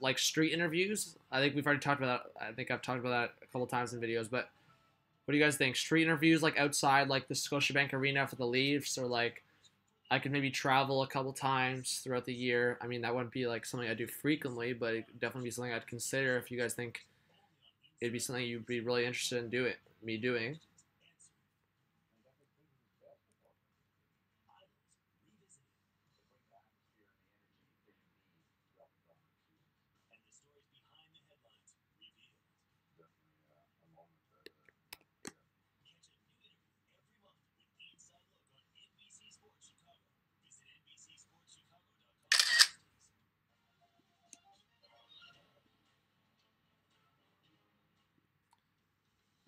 like street interviews. I think we've already talked about that. I think I've talked about that a couple times in videos. But what do you guys think? Street interviews like outside like the Scotiabank Arena for the Leafs, or like I could maybe travel a couple times throughout the year. I mean, that wouldn't be like something I do frequently, but it could definitely be something I'd consider if you guys think it'd be something you'd be really interested in me doing.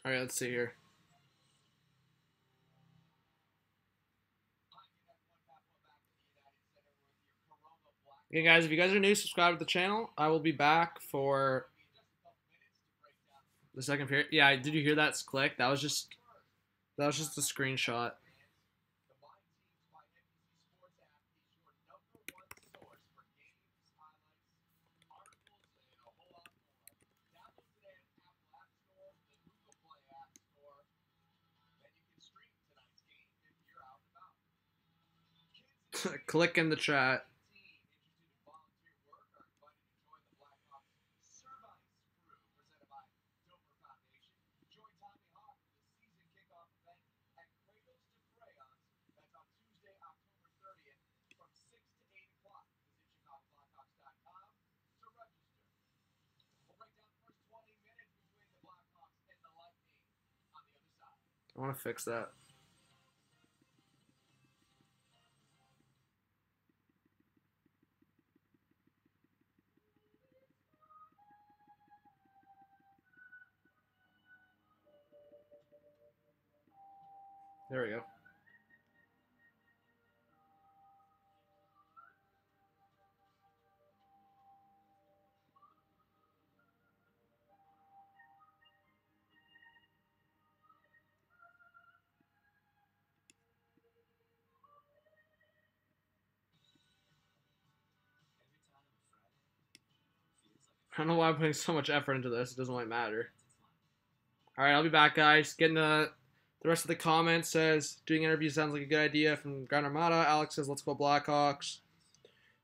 All right, let's see here. Okay, guys, if you guys are new, subscribe to the channel. I will be back for the second period. Yeah, did you hear that click? That was just a screenshot. Click in the chat. I want to fix that. There we go. I don't know why I'm putting so much effort into this. It doesn't really matter. All right, I'll be back, guys. Getting the rest of the comments says doing interviews sounds like a good idea from Grand Armada. Alex says let's go Blackhawks.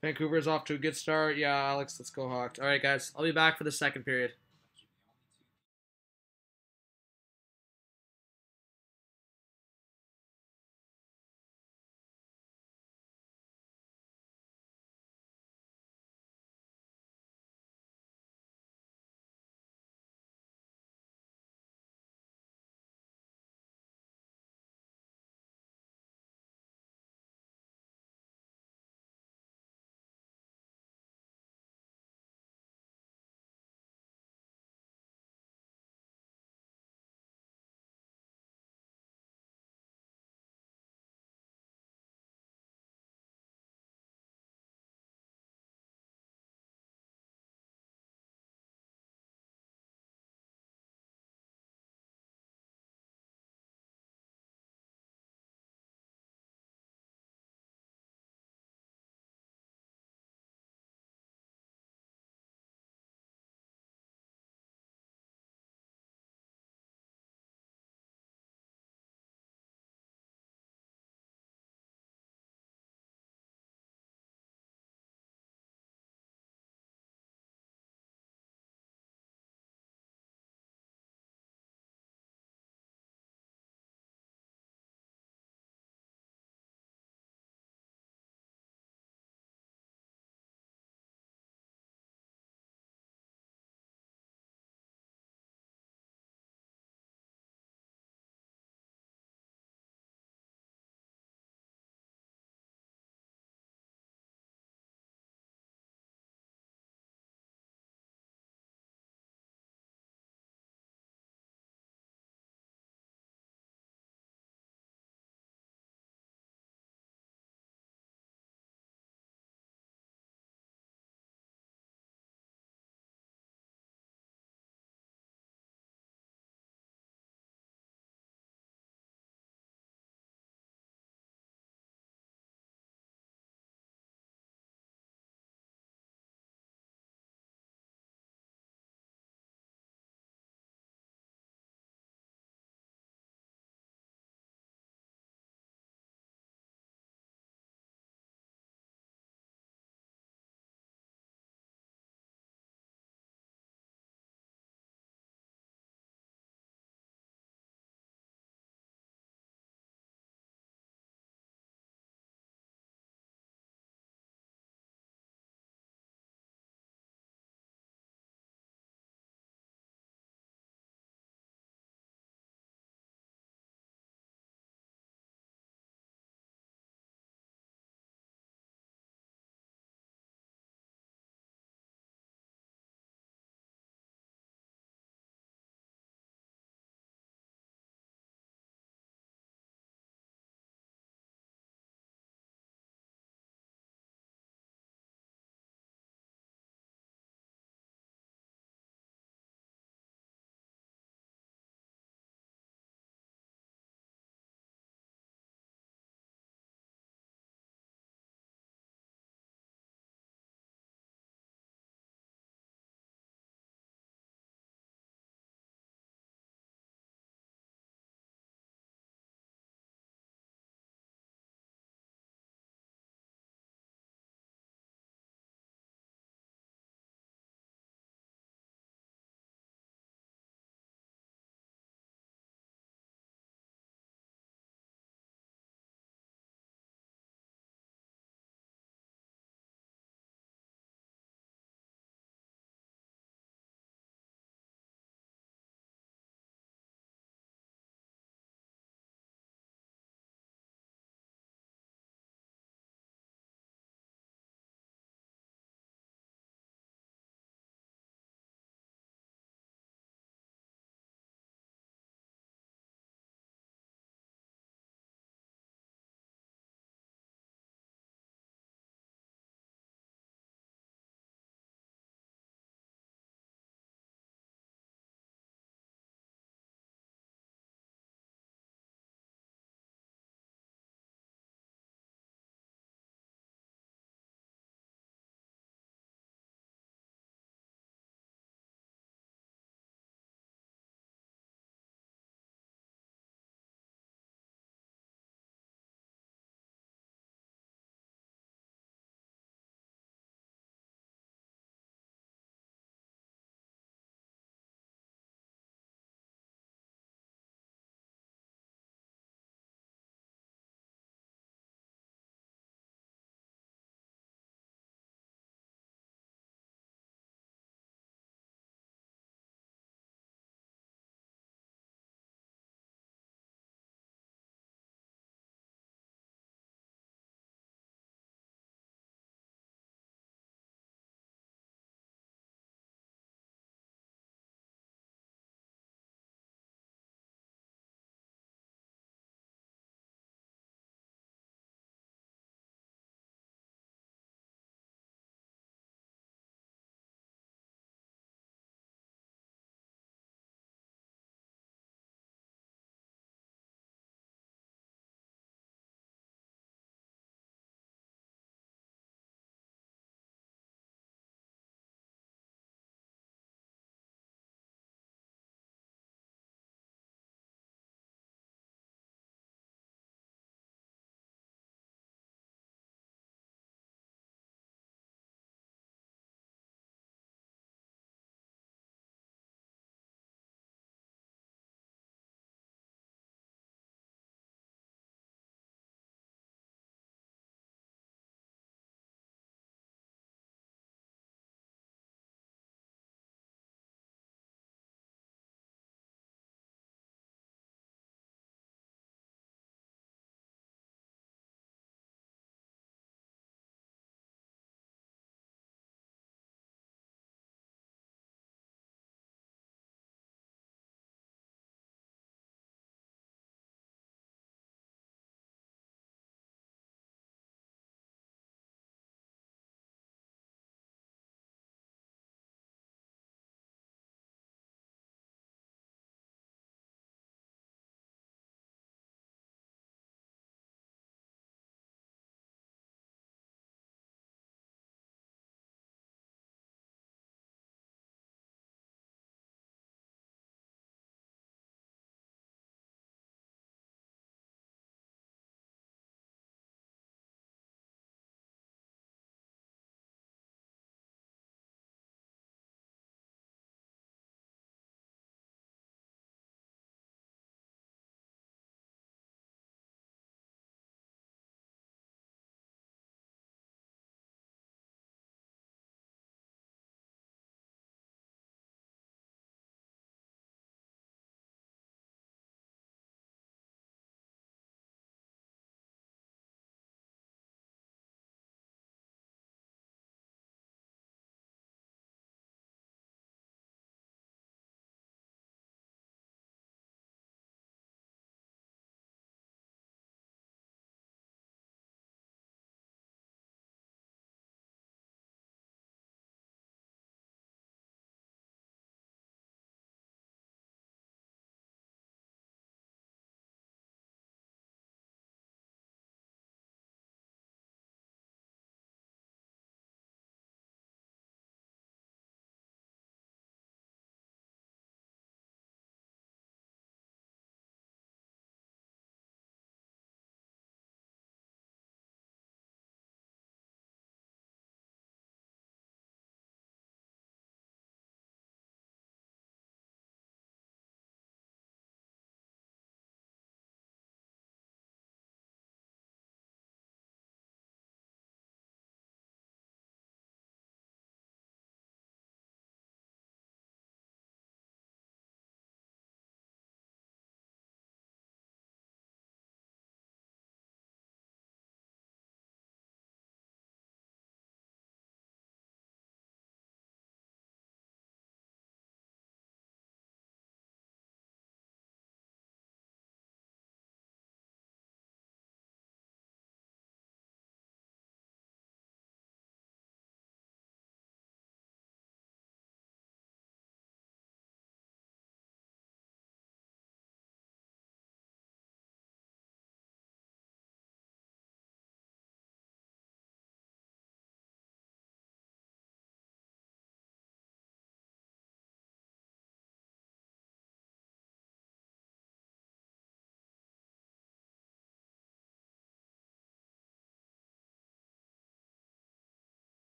Vancouver is off to a good start. Yeah, Alex, let's go Hawks. All right, guys, I'll be back for the second period.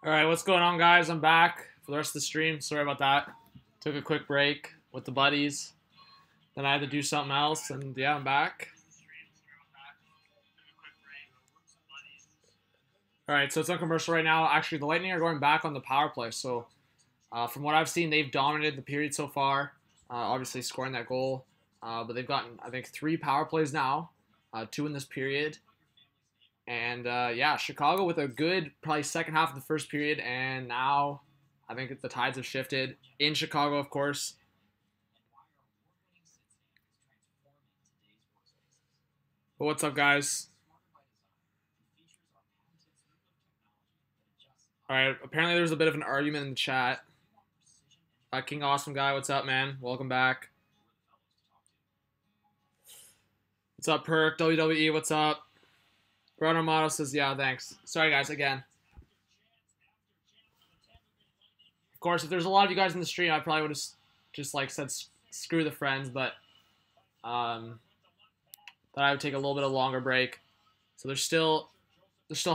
Alright, what's going on, guys? I'm back for the rest of the stream. Sorry about that. Took a quick break with the buddies. Then I had to do something else, and yeah, I'm back. Alright, so it's on commercial right now. Actually, the Lightning are going back on the power play. So, from what I've seen, they've dominated the period so far. Obviously, scoring that goal. But they've gotten, I think, 3 power plays now. 2 in this period. And, yeah, Chicago with a good, probably second half of the first period. And now, I think the tides have shifted. In Chicago, of course. But what's up, guys? Alright, apparently there's a bit of an argument in the chat. King Awesome Guy, what's up, man? Welcome back. What's up, Perk? WWE, what's up? Bruno Amato says, yeah, thanks. Sorry, guys, again. Of course, if there's a lot of you guys in the stream, I probably would have just, like, said screw the friends, but that I would take a little bit of a longer break. So there's still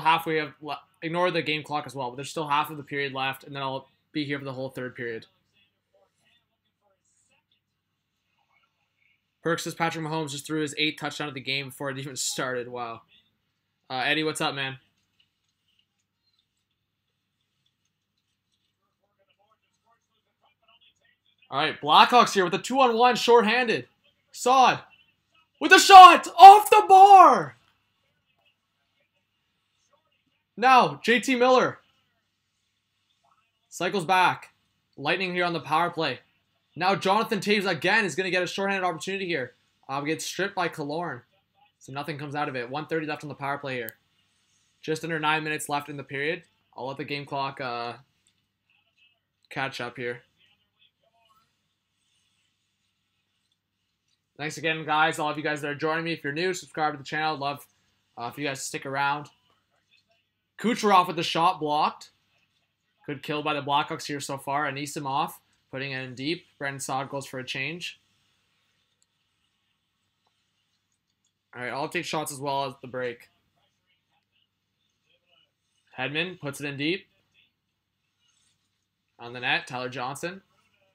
halfway of... Ignore the game clock as well, but there's still half of the period left, and then I'll be here for the whole third period. Perk says Patrick Mahomes just threw his 8th touchdown of the game before it even started. Wow. Eddie, what's up, man? All right, Blackhawks here with a 2-on-1, shorthanded. Sod with a shot off the bar. Now, JT Miller cycles back. Lightning here on the power play. Now Jonathan Toews again is going to get a shorthanded opportunity here. Gets stripped by Killorn. So nothing comes out of it. 1:30 left on the power play here. Just under 9 minutes left in the period. I'll let the game clock catch up here. Thanks again, guys. All of you guys that are joining me. If you're new, subscribe to the channel. I'd love if you guys stick around. Kucherov with the shot blocked. Good kill by the Blackhawks here so far. Anisimov putting it in deep. Brandon Saad goes for a change. All right, I'll take shots as well as the break. Hedman puts it in deep. On the net, Tyler Johnson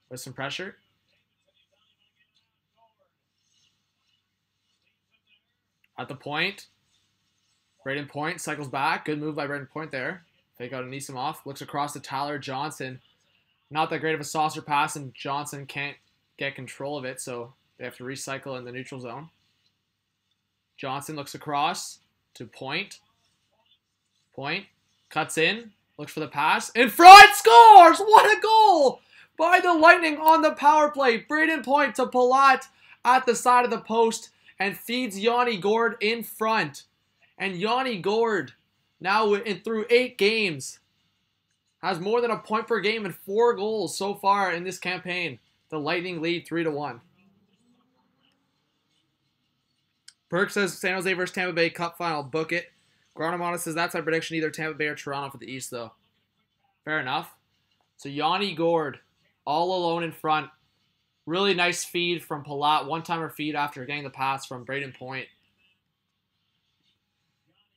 with some pressure. At the point, Braden Point cycles back. Good move by Braden Point there. Fake out Anisimov. Looks across to Tyler Johnson. Not that great of a saucer pass, and Johnson can't get control of it, so they have to recycle in the neutral zone. Johnson looks across to Point. Point cuts in. Looks for the pass. In front! Scores! What a goal by the Lightning on the power play. Braden Point to Palat at the side of the post and feeds Yanni Gourde in front. And Yanni Gourde, now through 8 games, has more than a point per game and 4 goals so far in this campaign. The Lightning lead 3-1. Perk says San Jose versus Tampa Bay Cup final. Book it. Granamata says that's my prediction. Either Tampa Bay or Toronto for the East, though. Fair enough. So Yanni Gourde, all alone in front. Really nice feed from Palat. One-timer feed after getting the pass from Braden Point.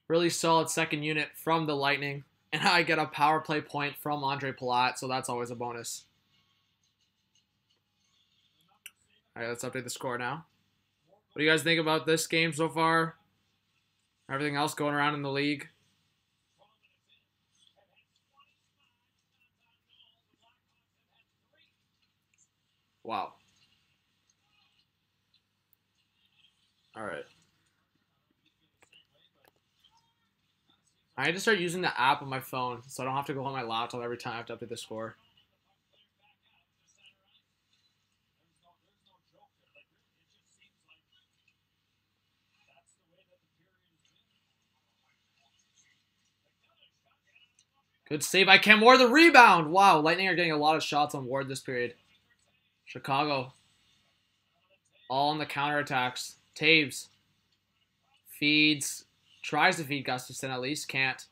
Really solid second unit from the Lightning. And I get a power play point from Andre Palat, so that's always a bonus. All right, let's update the score now. What do you guys think about this game so far? Everything else going around in the league? Wow. All right. I need to start using the app on my phone so I don't have to go on my laptop every time I have to update the score. Good save by Cam Ward. The rebound. Wow, Lightning are getting a lot of shots on Ward this period. Chicago. All on the counterattacks. Toews. Feeds. Tries to feed Gustafsson at least. Can't.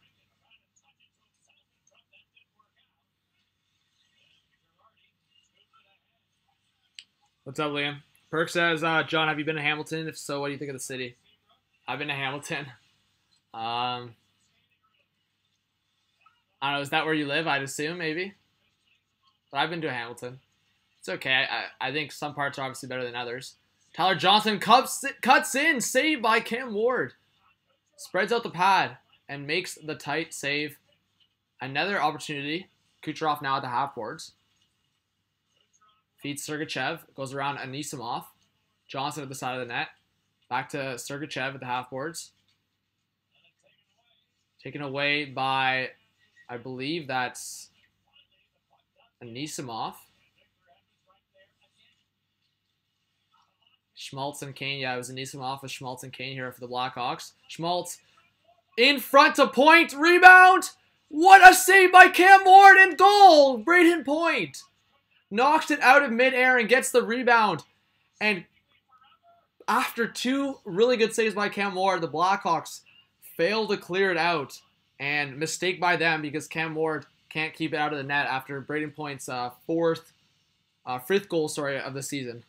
What's up, Liam? Perk says, John, have you been to Hamilton? If so, what do you think of the city? I've been to Hamilton. I I don't know. Is that where you live? I'd assume, maybe. But I've been to Hamilton. It's okay. I think some parts are obviously better than others. Tyler Johnson cuts in. Saved by Cam Ward. Spreads out the pad and makes the tight save. Another opportunity. Kucherov now at the half boards. Feeds Sergachev. Goes around Anisimov. Johnson at the side of the net. Back to Sergachev at the half boards. Taken away by, I believe that's Anisimov. Schmaltz and Kane. Yeah, it was Anisimov with Schmaltz and Kane here for the Blackhawks. Schmaltz in front to point. Rebound. What a save by Cam Ward and goal. Braden Point knocks it out of midair and gets the rebound. And after two really good saves by Cam Ward, the Blackhawks fail to clear it out. And mistake by them because Cam Ward can't keep it out of the net after Braden Point's fifth goal, of the season.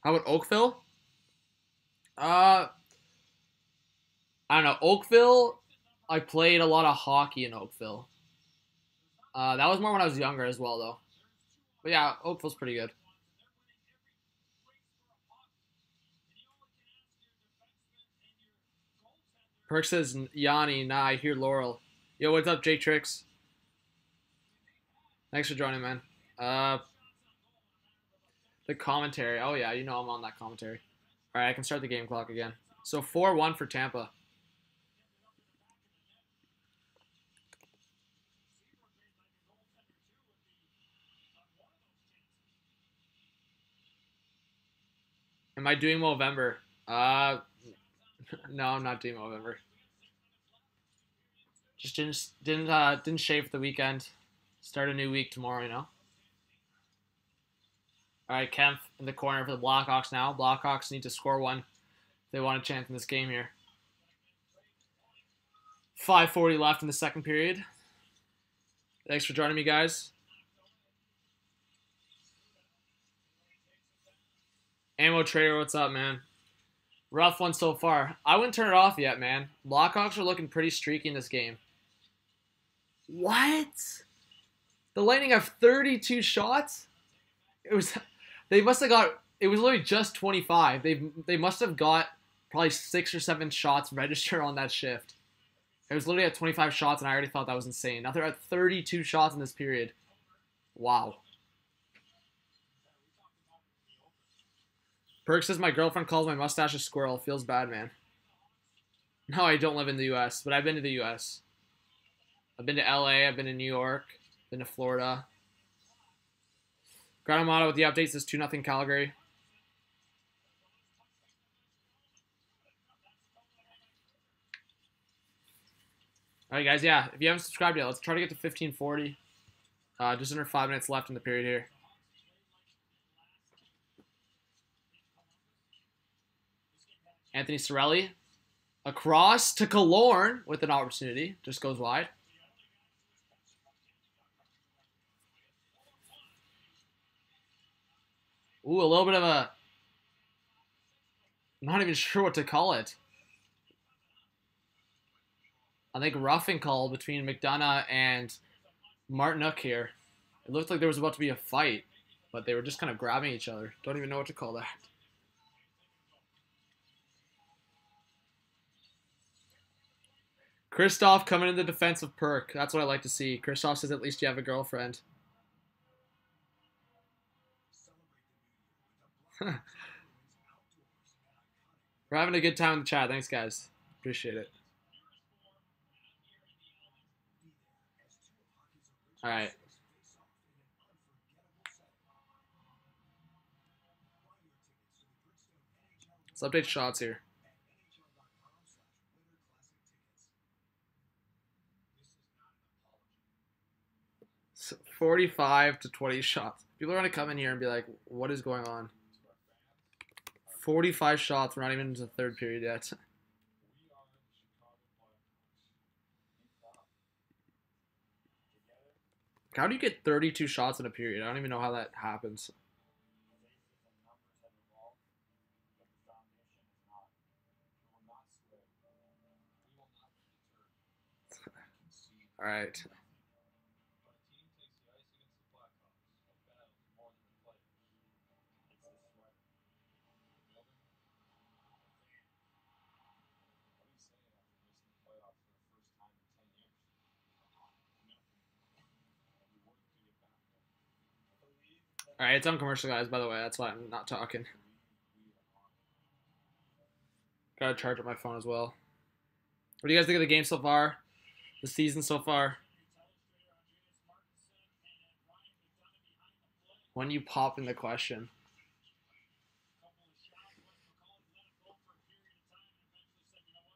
How about Oakville? I don't know. Oakville, I played a lot of hockey in Oakville. That was more when I was younger as well, though. But yeah, Oakville's pretty good. Perk says, Yanni, nah, I hear Laurel. Yo, what's up, J-Trix? Thanks for joining, man. The commentary. Oh, yeah, you know I'm on that commentary. All right, I can start the game clock again. So 4-1 for Tampa. Am I doing Movember? No, I'm not doing Movember. Just didn't shave the weekend. Start a new week tomorrow, you know. All right, Kempf in the corner for the Blackhawks now. Blackhawks need to score one if they want a chance in this game here. 5:40 left in the second period. Thanks for joining me, guys. Ammo Trader, what's up, man? Rough one so far. I wouldn't turn it off yet, man. Blackhawks are looking pretty streaky in this game. What? The Lightning have 32 shots? They must have got, it was literally just 25. They must have got probably 6 or 7 shots registered on that shift. It was literally at 25 shots, and I already thought that was insane. Now they're at 32 shots in this period. Wow. Perk says, my girlfriend calls my mustache a squirrel. Feels bad, man. No, I don't live in the U.S., but I've been to the U.S. I've been to L.A., I've been to New York, been to Florida. Granamato with the updates says 2-0 Calgary. All right, guys, yeah, if you haven't subscribed yet, let's try to get to 15:40. Just under 5 minutes left in the period here. Anthony Cirelli. Across to Killorn with an opportunity. Just goes wide. Ooh, a little bit of a... I'm not even sure what to call it. I think roughing call between McDonough and Martinook here. It looked like there was about to be a fight, but they were just kind of grabbing each other. Don't even know what to call that. Kristoff coming in the defensive perk. That's what I like to see. Kristoff says at least you have a girlfriend. We're having a good time in the chat. Thanks, guys. Appreciate it. All right. Let's update shots here. 45 to 20 shots. People are going to come in here and be like, what is going on? 45 shots. We're not even into the third period yet. How do you get 32 shots in a period? I don't even know how that happens. All right. All right, it's on commercial, guys, by the way. That's why I'm not talking. Gotta charge up my phone as well. What do you guys think of the game so far? The season so far? When you pop in the question.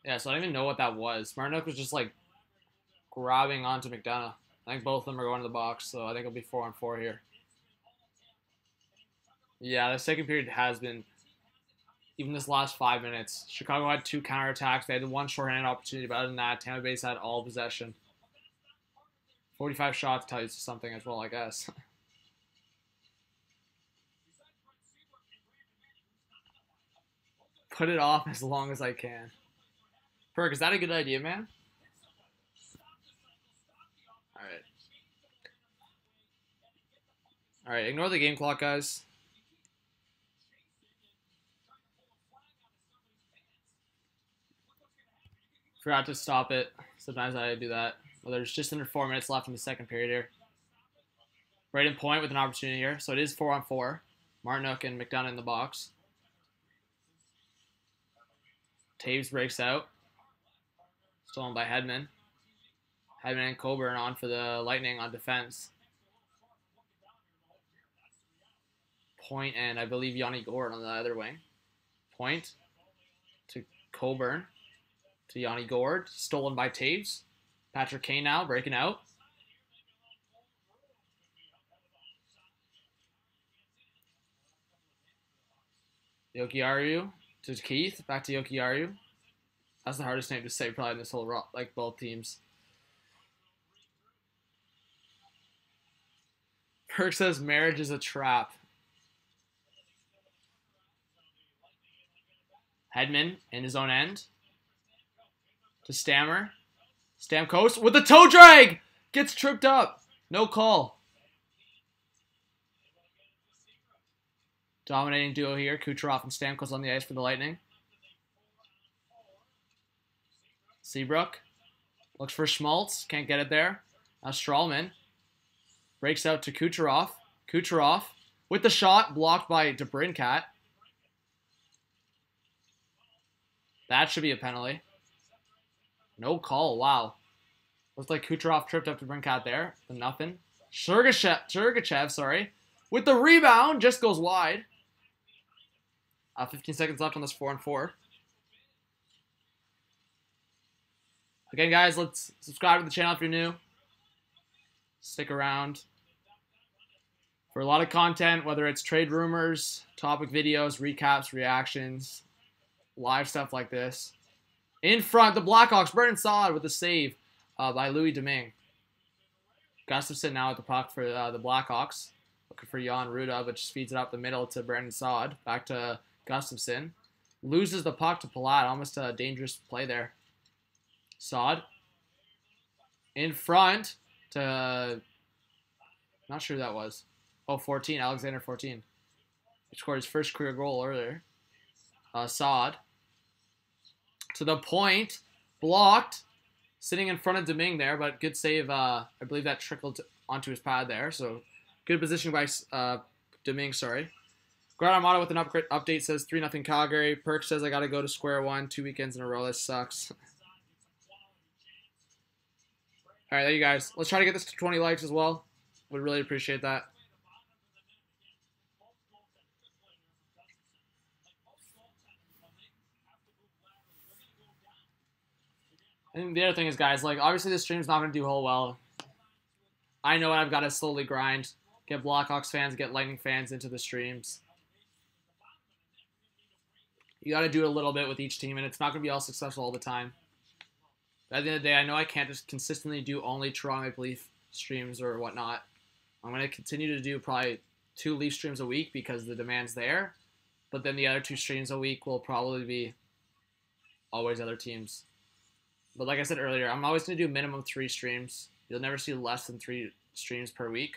Yeah, so I don't even know what that was. Martinook was just like grabbing onto McDonough. I think both of them are going to the box, so I think it'll be 4-on-4 here. Yeah, the second period has been, even this last 5 minutes, Chicago had 2 counterattacks. They had the one shorthanded opportunity, but other than that, Tampa Bay's had all possession. 45 shots tells you something as well, I guess. Put it off as long as I can. Perk, is that a good idea, man? Alright. Alright, ignore the game clock, guys. Forgot to stop it. Sometimes I do that. Well, there's just under 4 minutes left in the second period here. Braden Point with an opportunity here. So it is 4-on-4. Martinook and McDonough in the box. Taves breaks out. Stolen by Hedman. Hedman and Coburn on for the Lightning on defense. Point and I believe Yanni Gourde on the other wing. Point to Coburn. To Yanni Gourde. Stolen by Taves. Patrick Kane now breaking out. Jokiharju to Keith. Back to Jokiharju. That's the hardest name to say probably in this whole like both teams. Perk says marriage is a trap. Hedman in his own end. To Stammer. Stamkos with the toe drag! Gets tripped up. No call. Dominating duo here. Kucherov and Stamkos on the ice for the Lightning. Seabrook. Looks for Schmaltz. Can't get it there. Now Strawman. Breaks out to Kucherov. Kucherov with the shot. Blocked by DeBrincat. That should be a penalty. No call. Wow. Looks like Kucherov tripped up DeBrincat there. But nothing. Sergachev, sorry. With the rebound. Just goes wide. 15 seconds left on this 4-on-4. Again, guys, let's subscribe to the channel if you're new. Stick around for a lot of content, whether it's trade rumors, topic videos, recaps, reactions, live stuff like this. In front, the Blackhawks, Brendan Saad with a save by Louis Domingue. Gustafsson now at the puck for the Blackhawks. Looking for Jan Ruda, but just feeds it up the middle to Brendan Saad. Back to Gustafsson. Loses the puck to Palat. Almost a dangerous play there. Saad. In front to... Not sure who that was. Oh, 14. Alexander 14. He scored his first career goal earlier. Saad. To the point. Blocked. Sitting in front of Domingue there, but good save. I believe that trickled onto his pad there. So good position by Domingue, sorry. Grant Armato with an update says 3-0 Calgary. Perk says I got to go to square one 2 weekends in a row. That sucks. All right, there you guys. Let's try to get this to 20 likes as well. Would really appreciate that. And the other thing is, guys, like, obviously this stream's not going to do whole well. I know I've got to slowly grind, get Blackhawks fans, get Lightning fans into the streams. You got to do a little bit with each team, and it's not going to be all successful all the time. But at the end of the day, I know I can't just consistently do only Toronto Maple Leaf streams or whatnot. I'm going to continue to do probably 2 Leaf streams a week because the demand's there. But then the other 2 streams a week will probably be always other teams. But like I said earlier, I'm always going to do minimum 3 streams. You'll never see less than 3 streams per week.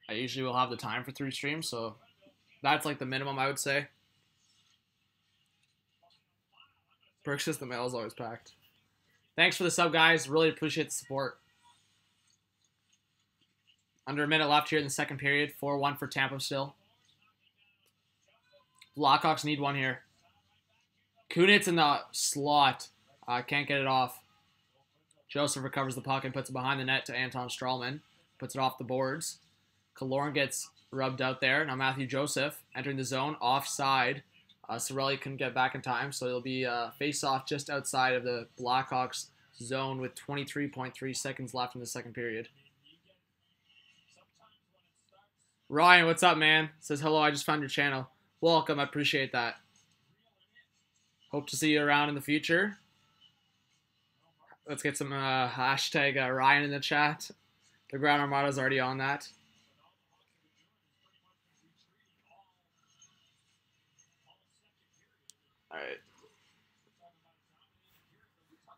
I usually will have the time for 3 streams, so that's like the minimum I would say. Perks says the mail is always packed. Thanks for the sub, guys. Really appreciate the support. Under a minute left here in the second period. 4-1 for Tampa still. Blackhawks need one here. Kunitz in the slot. Can't get it off. Joseph recovers the puck and puts it behind the net to Anton Strawman. Puts it off the boards. Killorn gets rubbed out there. Now Matthew Joseph entering the zone. Offside. Sorelli couldn't get back in time, so it'll be face-off just outside of the Blackhawks zone with 23.3 seconds left in the second period. Ryan, what's up, man? Says, hello, I just found your channel. Welcome, I appreciate that. Hope to see you around in the future. Let's get some hashtag Ryan in the chat. The Ground Armada's already on that. All right.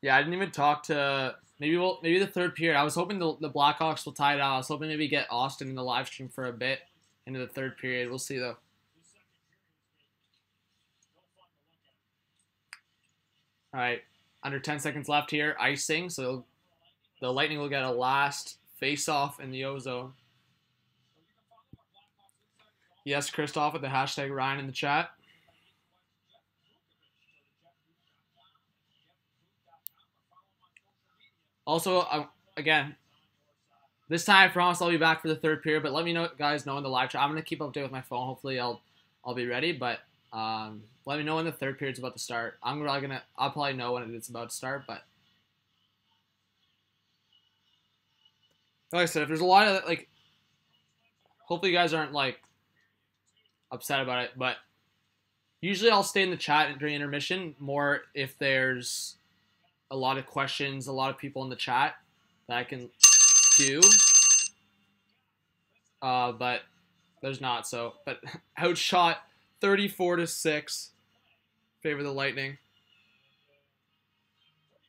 Yeah, I didn't even talk to maybe the third period. I was hoping the Blackhawks will tie it out. I was hoping maybe get Austin in the live stream for a bit into the third period. We'll see though. All right, under 10 seconds left here. Icing, so the Lightning will get a last face-off in the O-zone. Yes, Christoph with the hashtag Ryan in the chat. Also, again, this time I promise I'll be back for the third period, but let me know, guys, know in the live chat. I'm gonna keep up to date with my phone. Hopefully, I'll be ready. But let me know when the third period's about to start. I'll probably know when it's about to start. But like I said, if there's a lot of like, hopefully you guys aren't like upset about it. But usually I'll stay in the chat during intermission more if there's a lot of questions, a lot of people in the chat that I can do. But there's not. So, but outshot 34-6, favor the Lightning.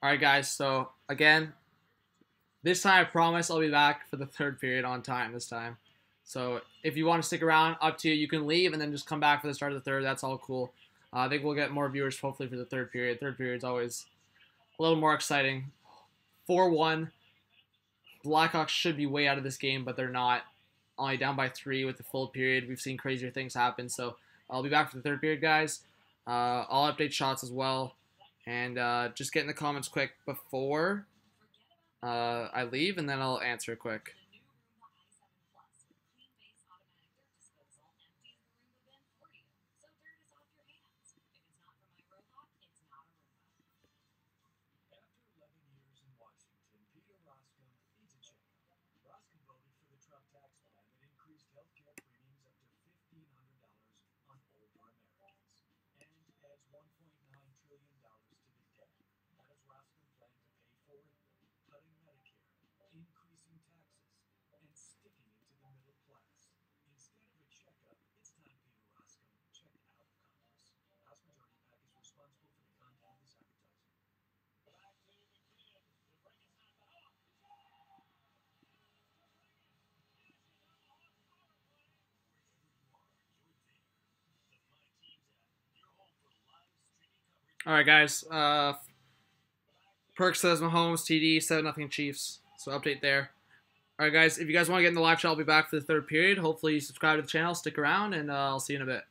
All right, guys. So again, this time I promise I'll be back for the third period on time this time. So if you want to stick around, up to you. You can leave and then just come back for the start of the third. That's all cool. I think we'll get more viewers hopefully for the third period. Third period's always a little more exciting. 4-1. Blackhawks should be way out of this game, but they're not. Only down by 3 with the full period. We've seen crazier things happen. So I'll be back for the third period, guys. I'll update shots as well. And just get in the comments quick before I leave, and then I'll answer quick. All right, guys. Perk says Mahomes, TD, 7-0 Chiefs. So update there. All right, guys. If you guys want to get in the live chat, I'll be back for the third period. Hopefully you subscribe to the channel, stick around, and I'll see you in a bit.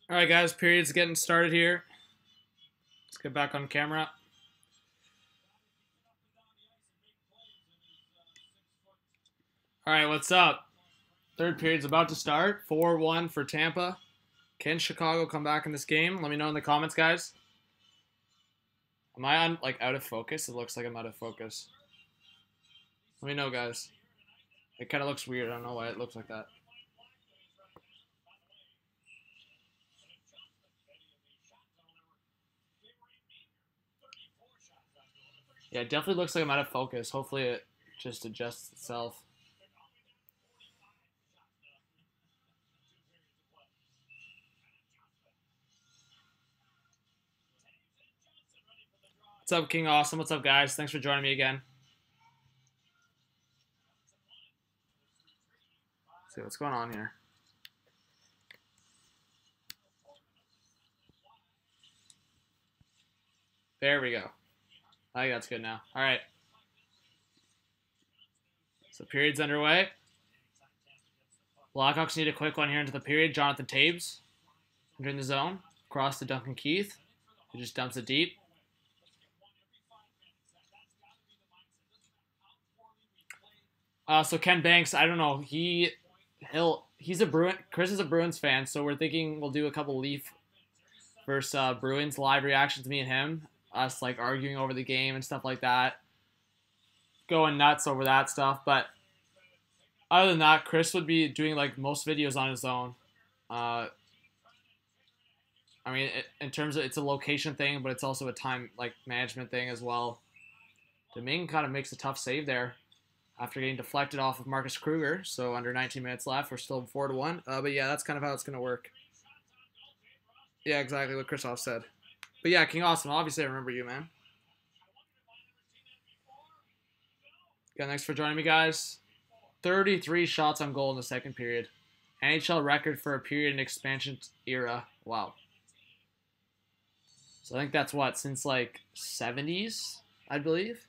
All right, guys, period's getting started here. Let's get back on camera. All right, what's up? Third period's about to start. 4-1 for Tampa. Can Chicago come back in this game? Let me know in the comments, guys. Am I on out of focus? It looks like I'm out of focus. Let me know, guys. It kind of looks weird. I don't know why it looks like that. Yeah, it definitely looks like I'm out of focus. Hopefully it just adjusts itself. What's up, King Awesome? What's up, guys? Thanks for joining me again. Let's see what's going on here. There we go. I think that's good now. All right. So period's underway. Blackhawks need a quick one here into the period. Jonathan Taves entering the zone. Cross to Duncan Keith. He just dumps it deep. So Ken Banks, I don't know. He's a Bruin. Chris is a Bruins fan, so we're thinking we'll do a couple Leaf versus Bruins live reactions. Me and him, us arguing over the game and stuff like that, going nuts over that stuff. But other than that, Chris would be doing most videos on his own. I mean, in terms of it's a location thing, but it's also a time management thing as well. Domingue kind of makes a tough save there after getting deflected off of Marcus Kruger. So under 19 minutes left, we're still 4-1. But yeah, that's kind of how it's going to work. Yeah, exactly what Christoph said. But yeah, King Awesome, obviously I remember you, man. Yeah, thanks for joining me, guys. 33 shots on goal in the second period. NHL record for a period in expansion era. Wow. So I think that's what, since 70s, I believe.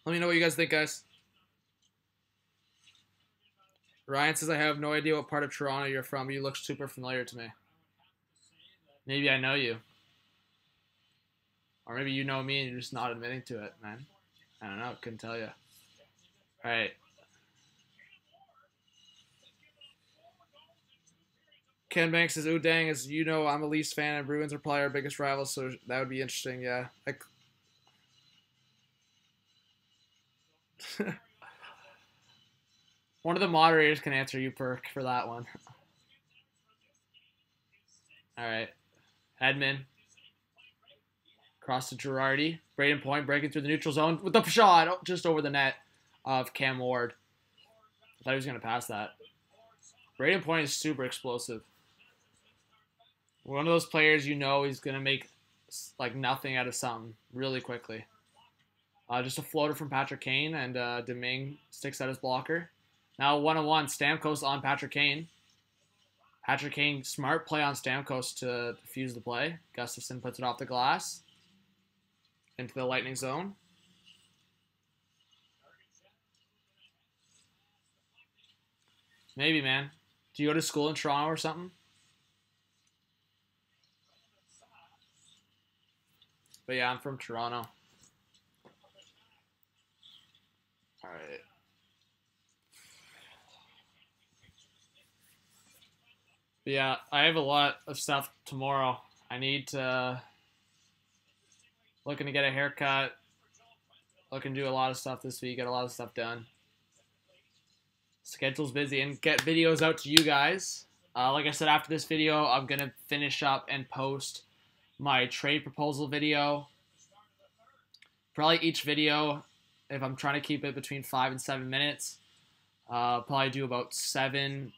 Let me know what you guys think, guys. Ryan says, I have no idea what part of Toronto you're from. You look super familiar to me. Maybe I know you. Or maybe you know me and you're just not admitting to it, man. I don't know. Couldn't tell you. All right. Ken Banks says, ooh, dang, as you know, I'm a Leafs fan and Bruins are probably our biggest rivals, so that would be interesting, yeah. One of the moderators can answer you, Perk, for that one. All right. Hedman. Cross to Girardi. Braden Point breaking through the neutral zone with the shot just over the net of Cam Ward. I thought he was going to pass that. Braden Point is super explosive. One of those players he's going to make nothing out of something really quickly. Just a floater from Patrick Kane, and Domingue sticks out his blocker. Now 1-on-1, Stamkos on Patrick Kane. Patrick Kane, smart play on Stamkos to defuse the play. Gustafsson puts it off the glass into the Lightning zone. Maybe, man. Do you go to school in Toronto or something? But yeah, I'm from Toronto. All right. But yeah, I have a lot of stuff tomorrow. I need to looking to get a haircut. Looking to do a lot of stuff this week. Get a lot of stuff done. Schedule's busy and get videos out to you guys. Like I said, after this video, I'm going to finish up and post my trade proposal video. Probably each video, if I'm trying to keep it between 5 and 7 minutes, probably do about 10-ish,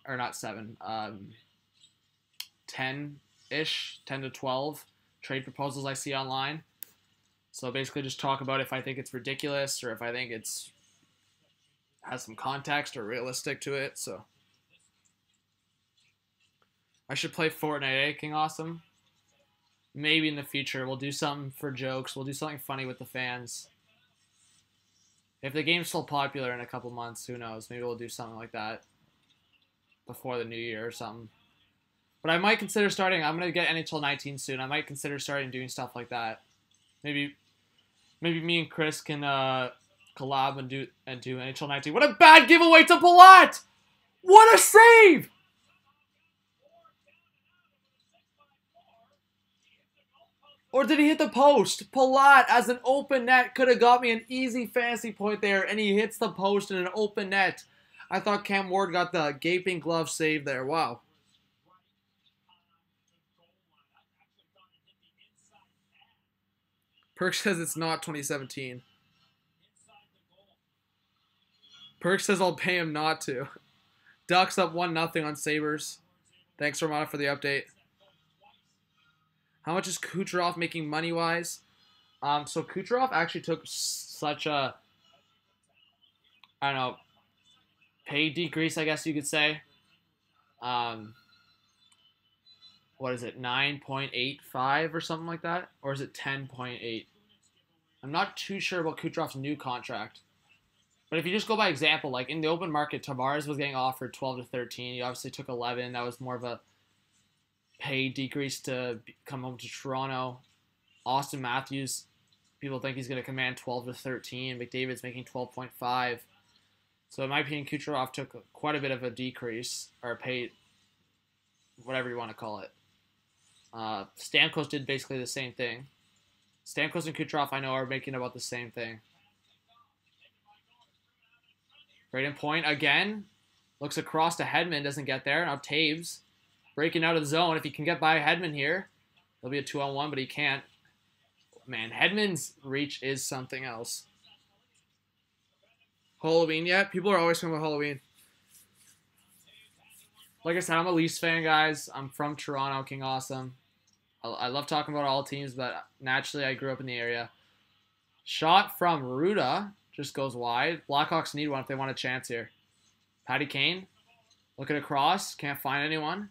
10 to 12 trade proposals I see online. So basically just talk about if I think it's ridiculous or if I think it's has some context or realistic to it. So I should play Fortnite, eh, King Awesome? Maybe in the future we'll do something for jokes. We'll do something funny with the fans. If the game's still popular in a couple months, who knows? Maybe we'll do something like that before the new year or something. But I might consider starting. I'm gonna get NHL 19 soon. I might consider starting doing stuff like that. Maybe me and Chris can collab and do NHL 19. What a bad giveaway to Palat! What a save! Or did he hit the post? Palat, as an open net, could have got me an easy fantasy point there, and he hits the post in an open net. I thought Cam Ward got the gaping glove save there. Wow. Perk says it's not 2017. Perk says I'll pay him not to. Ducks up 1-0 on Sabres. Thanks, Romana, for the update. How much is Kucherov making money-wise? So Kucherov actually took such a, I don't know, pay decrease, I guess you could say. What is it, 9.85 or something like that? Or is it 10.8? I'm not too sure about Kucherov's new contract. But if you just go by example, like in the open market, Tavares was getting offered 12 to 13. He obviously took 11. That was more of a pay decrease to come home to Toronto. Austin Matthews, people think he's going to command 12 to 13. McDavid's making 12.5. So in my opinion, Kucherov took quite a bit of a decrease, or paid, whatever you want to call it. Stamkos did basically the same thing. Stamkos and Kucherov, I know, are making about the same thing. Braden Point again. Looks across to Hedman, doesn't get there. Now Taves breaking out of the zone. If he can get by Hedman here, there'll be a 2-on-1, but he can't. Man, Hedman's reach is something else. Halloween yet? People are always talking about Halloween. Like I said, I'm a Leafs fan, guys. I'm from Toronto, King Awesome. I love talking about all teams, but naturally I grew up in the area. Shot from Ruda. Just goes wide. Blackhawks need one if they want a chance here. Patty Kane. Looking across. Can't find anyone.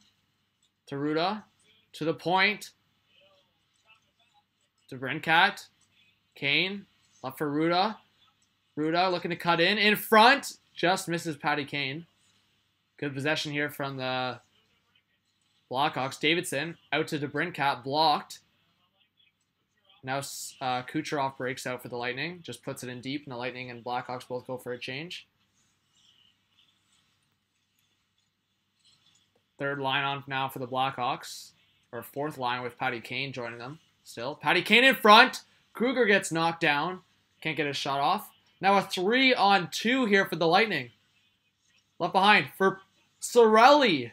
To Ruda. To the point. To Brincat. Kane. Left for Ruda. Ruda looking to cut in. In front. Just misses Patty Kane. Good possession here from the Blackhawks. Davidson out to DeBrincat. Blocked. Now Kucherov breaks out for the Lightning. Just puts it in deep, and the Lightning and Blackhawks both go for a change. Third line on now for the Blackhawks. Or fourth line with Patty Kane joining them still. Patty Kane in front. Kruger gets knocked down. Can't get his shot off. Now a 3-on-2 here for the Lightning. Left behind for Cirelli.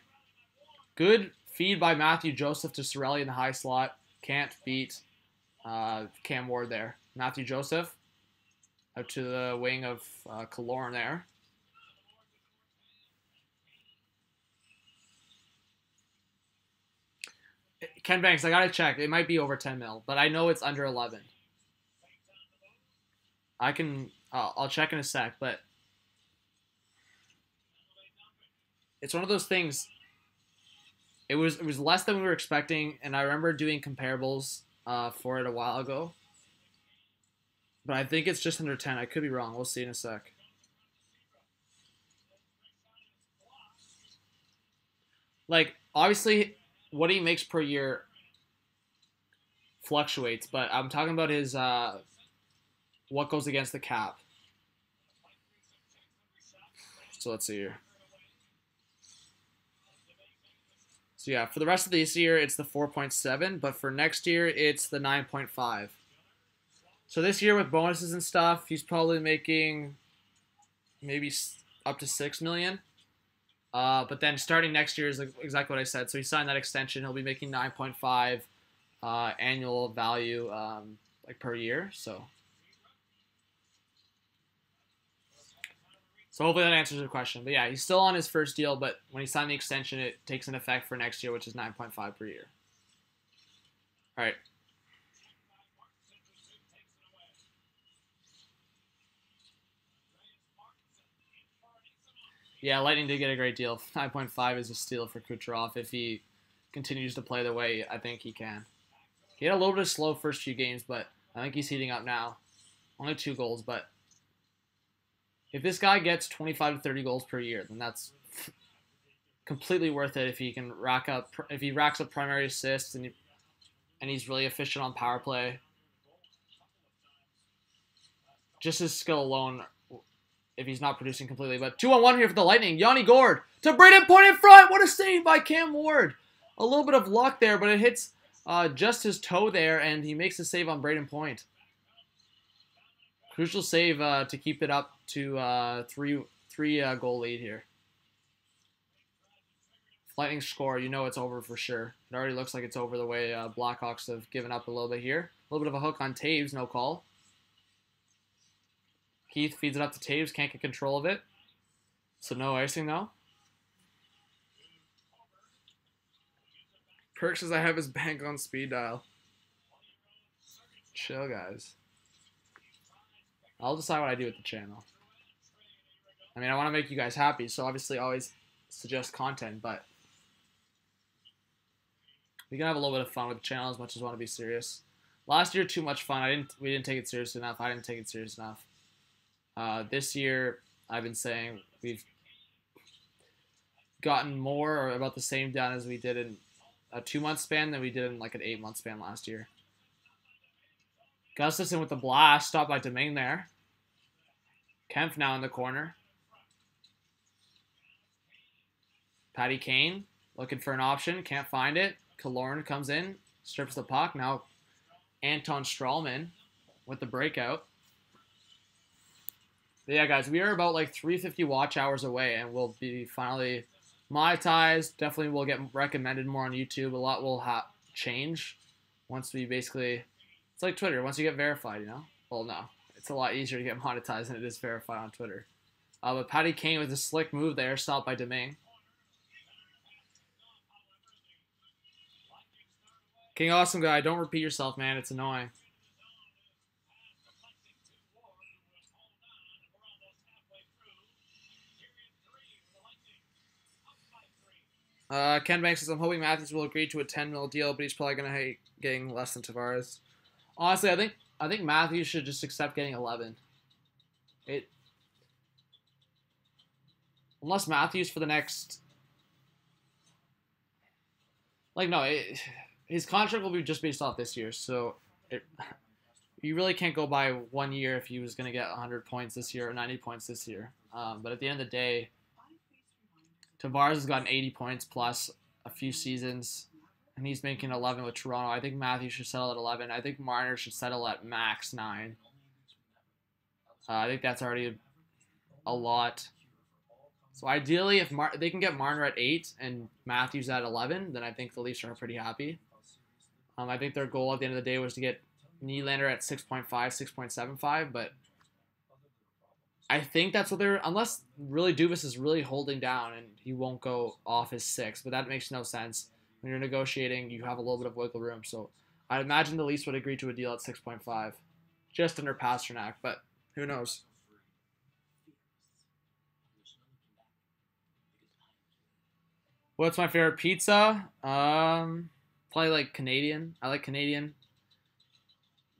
Good feed by Matthew Joseph to Cirelli in the high slot. Can't beat Cam Ward there. Matthew Joseph out to the wing of Killorn there. Ken Banks, I gotta check. It might be over 10 mil, but I know it's under 11. I can, I'll check in a sec, but it's one of those things. It was less than we were expecting, and I remember doing comparables for it a while ago. But I think it's just under 10. I could be wrong. We'll see in a sec. Like, obviously, what he makes per year fluctuates, but I'm talking about his what goes against the cap. So let's see here. So yeah, for the rest of this year, it's the 4.7, but for next year, it's the 9.5. So this year with bonuses and stuff, he's probably making maybe up to $6 million. But then starting next year is exactly what I said. So he signed that extension. He'll be making 9.5 annual value like per year. So hopefully that answers your question. But yeah, he's still on his first deal, but when he signed the extension, it takes an effect for next year, which is 9.5 per year. All right. Yeah, Lightning did get a great deal. 9.5 is a steal for Kucherov if he continues to play the way I think he can. He had a little bit of slow first few games, but I think he's heating up now. Only 2 goals, but If this guy gets 25 to 30 goals per year, then that's completely worth it. If he can racks up primary assists and he's really efficient on power play. Just his skill alone, if he's not producing completely. But 2-on-1 here for the Lightning. Yanni Gourde to Braden Point in front. What a save by Cam Ward. A little bit of luck there, but it hits just his toe there, and he makes a save on Braden Point. Crucial save to keep it up to three goal lead here. If Lightning score, you know it's over for sure. It already looks like it's over the way Blackhawks have given up a little bit here. A little bit of a hook on Taves, no call. Keith feeds it up to Taves, can't get control of it. So no icing though. Perk says I have his bank on speed dial. Chill, guys. I'll decide what I do with the channel. I mean, I want to make you guys happy, so obviously always suggest content, but we can have a little bit of fun with the channel as much as want to be serious. Last year, too much fun. We didn't take it serious enough. I didn't take it serious enough. This year, I've been saying we've gotten more or about the same done as we did in a 2-month span than we did in like an 8-month span last year. Gustafson with the blast, stopped by Domingue there. Kempf now in the corner. Patty Kane looking for an option, can't find it. Killorn comes in, strips the puck. Now Anton Strawman with the breakout. But yeah, guys, we are about like 350 watch hours away, and we'll be finally monetized. Definitely will get recommended more on YouTube. A lot will change once we basically... It's like Twitter. Once you get verified, you know? Well, no. It's a lot easier to get monetized than it is verified on Twitter. But Patty Kane with a slick move there, stopped by Domingue. King Awesome Guy, don't repeat yourself, man. It's annoying. Ken Banks says, I'm hoping Matthews will agree to a $10 million deal, but he's probably going to hate getting less than Tavares. Honestly, I think Matthews should just accept getting 11. Unless Matthews for the next... his contract will be just based off this year, so you really can't go by 1 year if he was going to get 100 points this year or 90 points this year. But at the end of the day, Tavares has gotten 80 points plus a few seasons, and he's making 11 with Toronto. I think Matthews should settle at 11. I think Marner should settle at max 9. I think that's already a lot. So ideally, if they can get Marner at 8 and Matthews at 11, then I think the Leafs are pretty happy. I think their goal at the end of the day was to get Nylander at 6.5, 6.75, but I think that's what they're... Unless really Dubas is really holding down and he won't go off his 6, but that makes no sense. When you're negotiating, you have a little bit of wiggle room. So I'd imagine the Leafs would agree to a deal at 6.5. Just under Pasternak, but who knows? What's my favorite pizza? Probably like Canadian. I like Canadian.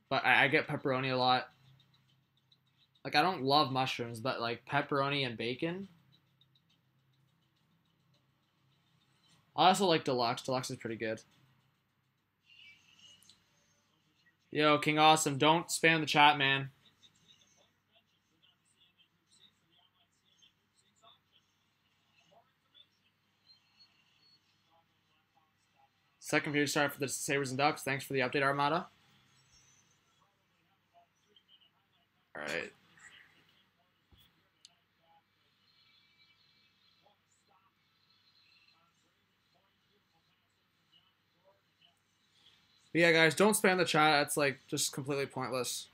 But I get pepperoni a lot. Like, I don't love mushrooms, but like pepperoni and bacon. I also like Deluxe. Deluxe is pretty good. Yo, King Awesome, don't spam the chat, man. Second period start for the Sabres and Ducks. Thanks for the update, Armada. All right. But yeah, guys, don't spam the chat. It's like just completely pointless.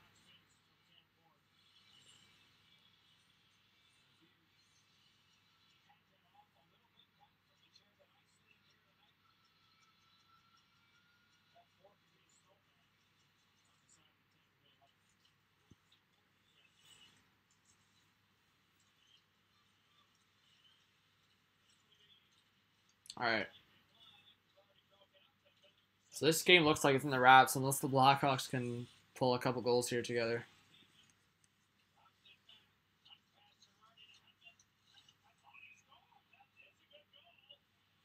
All right. So this game looks like it's in the wraps unless the Blackhawks can pull a couple goals here together.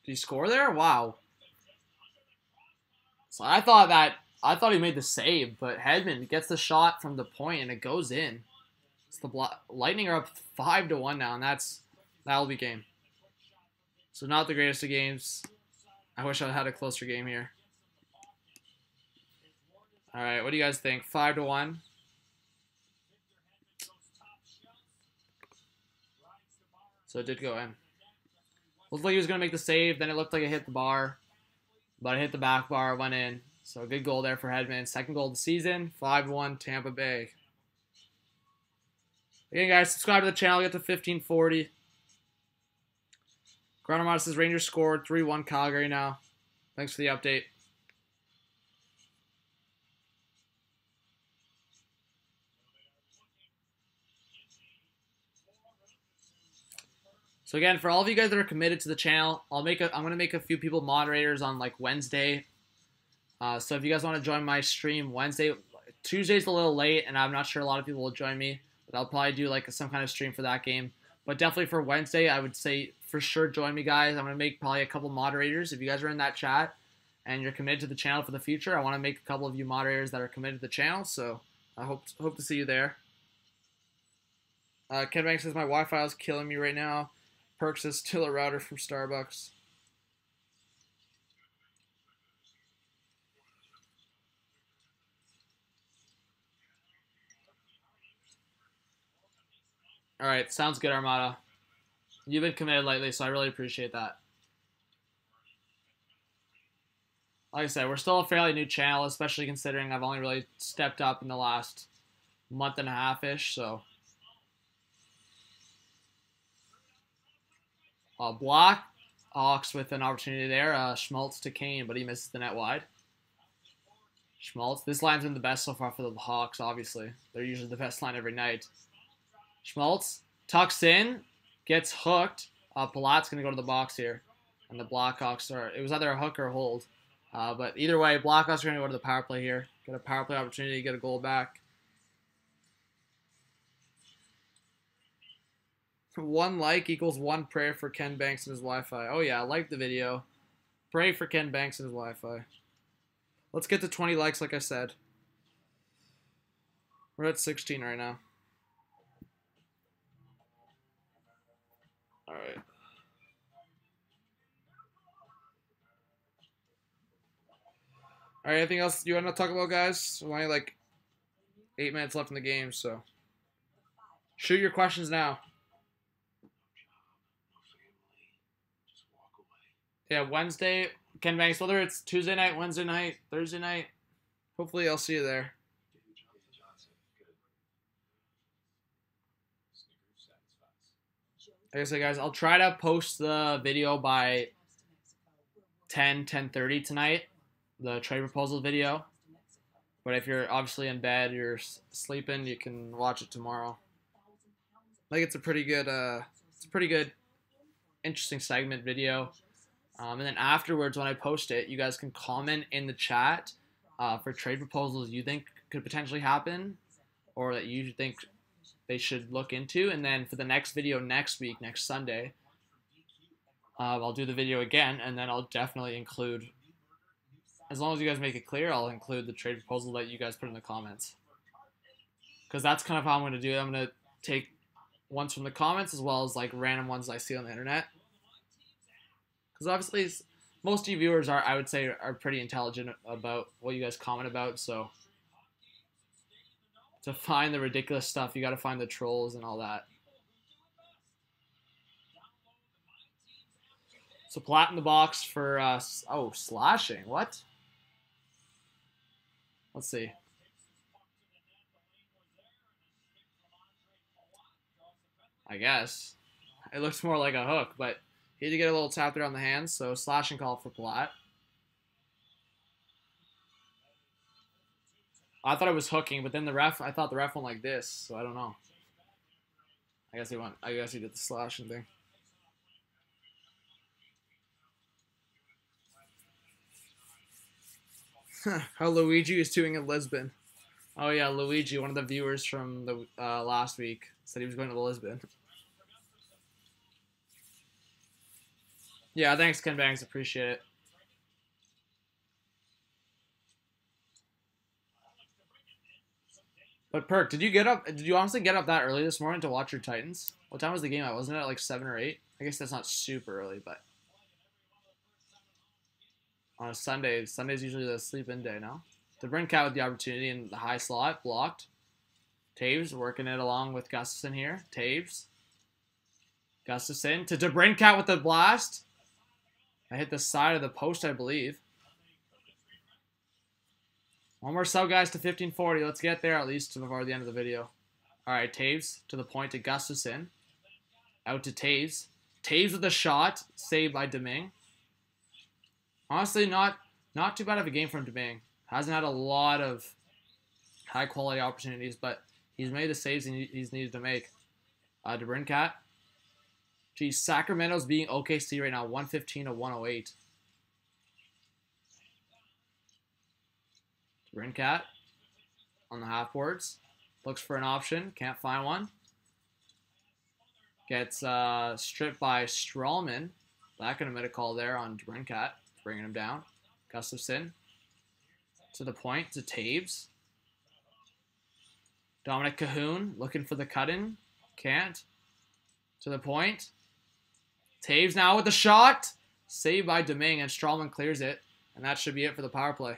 Did he score there? Wow. So I thought he made the save, but Hedman gets the shot from the point and it goes in. So the Lightning are up 5-1 now, and that'll be game. So not the greatest of games. I wish I had a closer game here. All right, what do you guys think? 5-1. So it did go in. Looked like he was gonna make the save. Then it looked like it hit the bar, but it hit the back bar, went in. So a good goal there for Hedman. Second goal of the season. 5-1 Tampa Bay. Again, guys, subscribe to the channel. Get to 1540. Chronomata says Rangers scored 3-1 Calgary now. Thanks for the update. So again, for all of you guys that are committed to the channel, I'm gonna make a few people moderators on like Wednesday. So if you guys want to join my stream Wednesday, Tuesday's a little late, and I'm not sure a lot of people will join me, but I'll probably do like some kind of stream for that game. But definitely for Wednesday, I would say for sure join me, guys. I'm gonna make probably a couple moderators. If you guys are in that chat and you're committed to the channel for the future, I want to make a couple of you moderators that are committed to the channel. So I hope to see you there. Ken Banks says my Wi-Fi is killing me right now. Perks is still a router from Starbucks. All right, sounds good, Armada. You've been committed lately, so I really appreciate that. Like I said, we're still a fairly new channel, especially considering I've only really stepped up in the last month and a half-ish, so. Blackhawks with an opportunity there. Schmaltz to Kane, but he misses the net wide. Schmaltz. This line's been the best so far for the Hawks, obviously. They're usually the best line every night. Schmaltz tucks in, gets hooked. Palat's going to go to the box here. And the Blackhawks it was either a hook or a hold. But either way, Blackhawks are going to go to the power play here. Get a power play opportunity, get a goal back. One like equals one prayer for Ken Banks and his Wi-Fi. Oh yeah, like the video. Pray for Ken Banks and his Wi-Fi. Let's get to 20 likes like I said. We're at 16 right now. Alright. Alright, anything else you want to talk about, guys? Only like 8 minutes left in the game, so. Shoot your questions now. Yeah, Wednesday, Ken Banks, whether it's Tuesday night, Wednesday night, Thursday night, hopefully I'll see you there. Like I said, guys, I'll try to post the video by 10:30 tonight, the trade proposal video. But if you're obviously in bed, you're sleeping, you can watch it tomorrow. Like it's a pretty good, interesting segment video. And then afterwards, when I post it, you guys can comment in the chat for trade proposals you think could potentially happen or that you think they should look into. And then for the next video next week, next Sunday, I'll do the video again, and then I'll definitely include, as long as you guys make it clear, I'll include the trade proposal that you guys put in the comments. Because that's kind of how I'm going to do it. I'm going to take ones from the comments as well as like random ones I see on the internet. Because obviously, most of you viewers I would say, are pretty intelligent about what you guys comment about. So to find the ridiculous stuff, you got to find the trolls and all that. So Platt in the box for slashing. What? Let's see. I guess it looks more like a hook, but he had to get a little tap there on the hands, so slashing call for Platt. I thought it was hooking, but then I thought the ref went like this, so I don't know. I guess he did the slashing thing. How Luigi is doing in Lisbon. Oh yeah, Luigi, one of the viewers from the last week, said he was going to Lisbon. Yeah, thanks, Ken Banks. Appreciate it. But Perk, did you get up? Did you honestly get up that early this morning to watch your Titans? What time was the game at? Wasn't it like 7 or 8? I guess that's not super early, but on a Sunday, Sunday's usually the sleep-in day. No, the Cat with the opportunity in the high slot blocked. Taves working it along with Gustafson here. Taves, Gustafson to DeBrincat with the blast. I hit the side of the post, I believe. One more sub, guys, to 1540. Let's get there at least before the end of the video. All right, Taves to the point to Gustafson. Out to Taves. Taves with a shot. Saved by Domingue. Honestly, not too bad of a game from Domingue. Hasn't had a lot of high-quality opportunities, but he's made the saves he's needed to make. DeBrincat. Geez, Sacramento's beating OKC right now, 115 to 108. DeBrincat on the half-boards. Looks for an option. Can't find one. Gets stripped by Strawman. That could have made a call there on DeBrincat, bringing him down. Gustafson to the point to Taves. Dominic Cahoon looking for the cut-in. Can't. To the point. Taves now with the shot. Saved by Domingue, and Strawman clears it. And that should be it for the power play.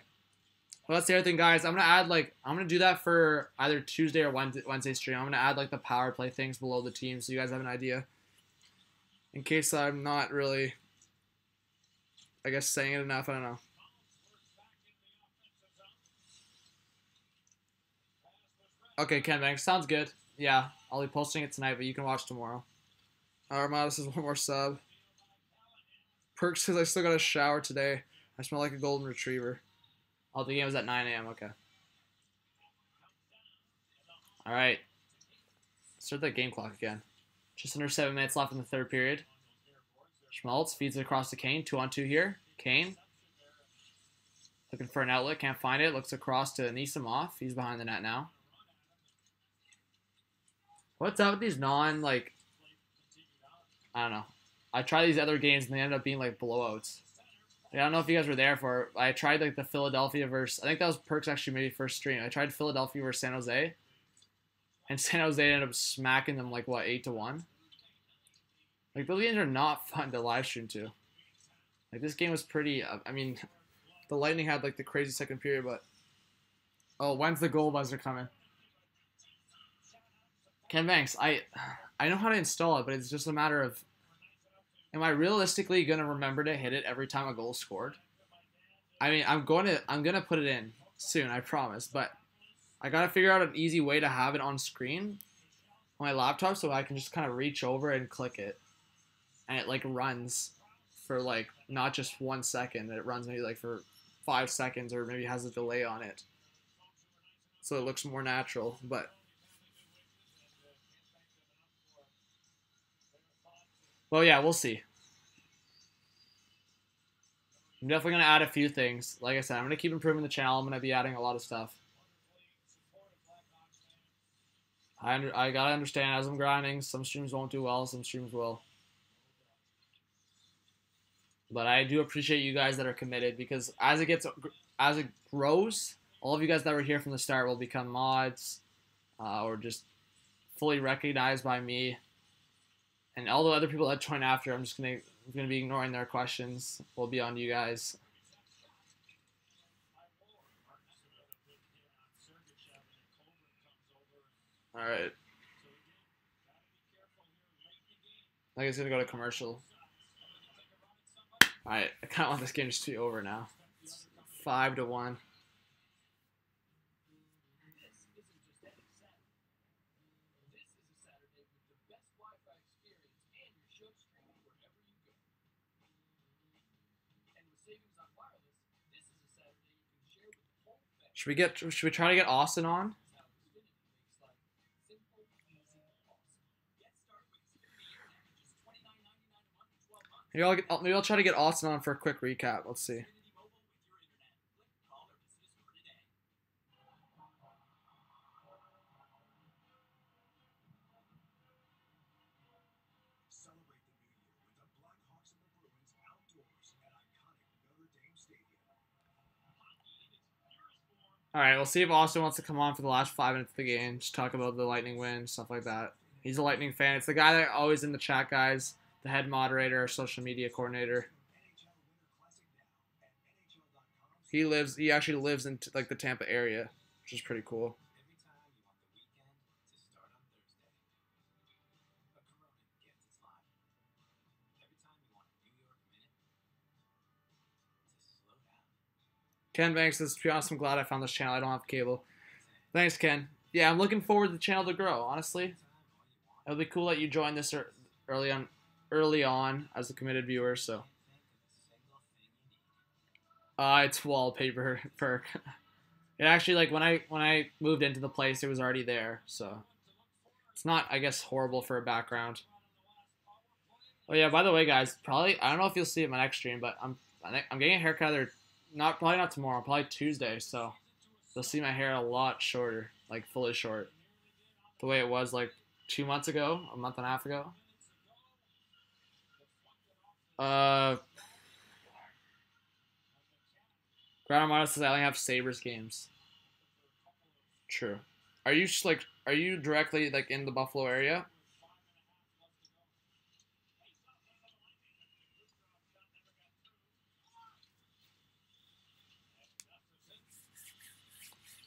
Well, that's the other thing, guys. I'm gonna do that for either Tuesday or Wednesday stream. I'm gonna add like the power play things below the team, so you guys have an idea. In case I'm not really, I guess, saying it enough. I don't know. Okay, Ken Banks, sounds good. Yeah, I'll be posting it tonight, but you can watch tomorrow. Armadas is one more sub. Perks says I still got a shower today. I smell like a golden retriever. Oh, the game was at 9 a.m. Okay. All right. Start that game clock again. Just under 7 minutes left in the third period. Schmaltz feeds it across to Kane. 2-on-2 here. Kane. Looking for an outlet. Can't find it. Looks across to Nisimov. He's behind the net now. What's up with these I don't know. I try these other games and they end up being like blowouts. I don't know if you guys were there for it. I tried like the Philadelphia versus, I think that was Perks actually maybe first stream. I tried Philadelphia versus San Jose. And San Jose ended up smacking them like what, 8-1? Like those games are not fun to live stream to. Like this game was pretty, I mean, the Lightning had like the crazy second period, but oh, when's the goal buzzer coming? Ken Banks, I know how to install it, but it's just a matter of, am I realistically gonna remember to hit it every time a goal is scored? I mean, I'm gonna put it in soon, I promise. But I gotta figure out an easy way to have it on screen on my laptop so I can just kind of reach over and click it, and it like runs for like not just 1 second. It runs maybe like for 5 seconds, or maybe has a delay on it, so it looks more natural. But well, yeah, we'll see. I'm definitely going to add a few things. Like I said, I'm going to keep improving the channel. I'm going to be adding a lot of stuff. I got to understand, as I'm grinding, some streams won't do well, some streams will. But I do appreciate you guys that are committed, because as it grows, all of you guys that were here from the start will become mods or just fully recognized by me. And all the other people that join after, I'm going to be ignoring their questions. Will be on you guys. All right. I think it's going to go to commercial. All right. I kind of want this game just to be over now. It's 5-1. Should we try to get Austin on? Maybe I'll try to get Austin on for a quick recap. Let's see. All right, we'll see if Austin wants to come on for the last 5 minutes of the game. Just talk about the Lightning win, stuff like that. He's a Lightning fan. It's the guy that always in the chat, guys. The head moderator, social media coordinator. He actually lives in like the Tampa area, which is pretty cool. Ken Banks says, to be honest, I'm glad I found this channel. I don't have cable. Thanks, Ken. Yeah, I'm looking forward to the channel to grow, honestly. It'll be cool that you joined this early on as a committed viewer, so. It's wallpaper perk. It actually, like, when I moved into the place, it was already there, so. It's not, I guess, horrible for a background. Oh yeah, by the way, guys, probably I don't know if you'll see it in my next stream, but I'm getting a haircut either probably not tomorrow, probably Tuesday, so you'll see my hair a lot shorter, like fully short, the way it was like 2 months ago, a month and a half ago. Uh, Ground Armada says I only have Sabres games. True. Are you directly like in the Buffalo area?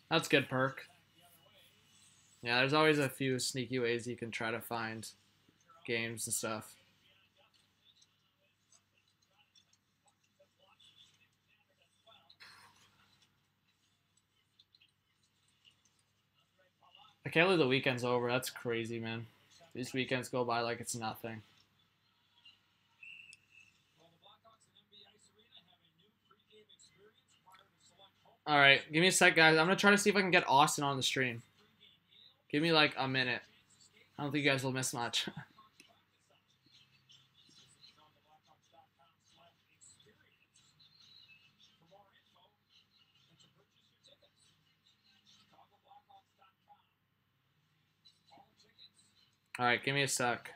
That's good perk. Yeah, there's always a few sneaky ways you can try to find games and stuff. I can't believe the weekend's over. That's crazy, man. These weekends go by like it's nothing. All right, give me a sec, guys. I'm gonna try to see if I can get Austin on the stream. Give me like a minute. I don't think you guys will miss much. All right, give me a sec.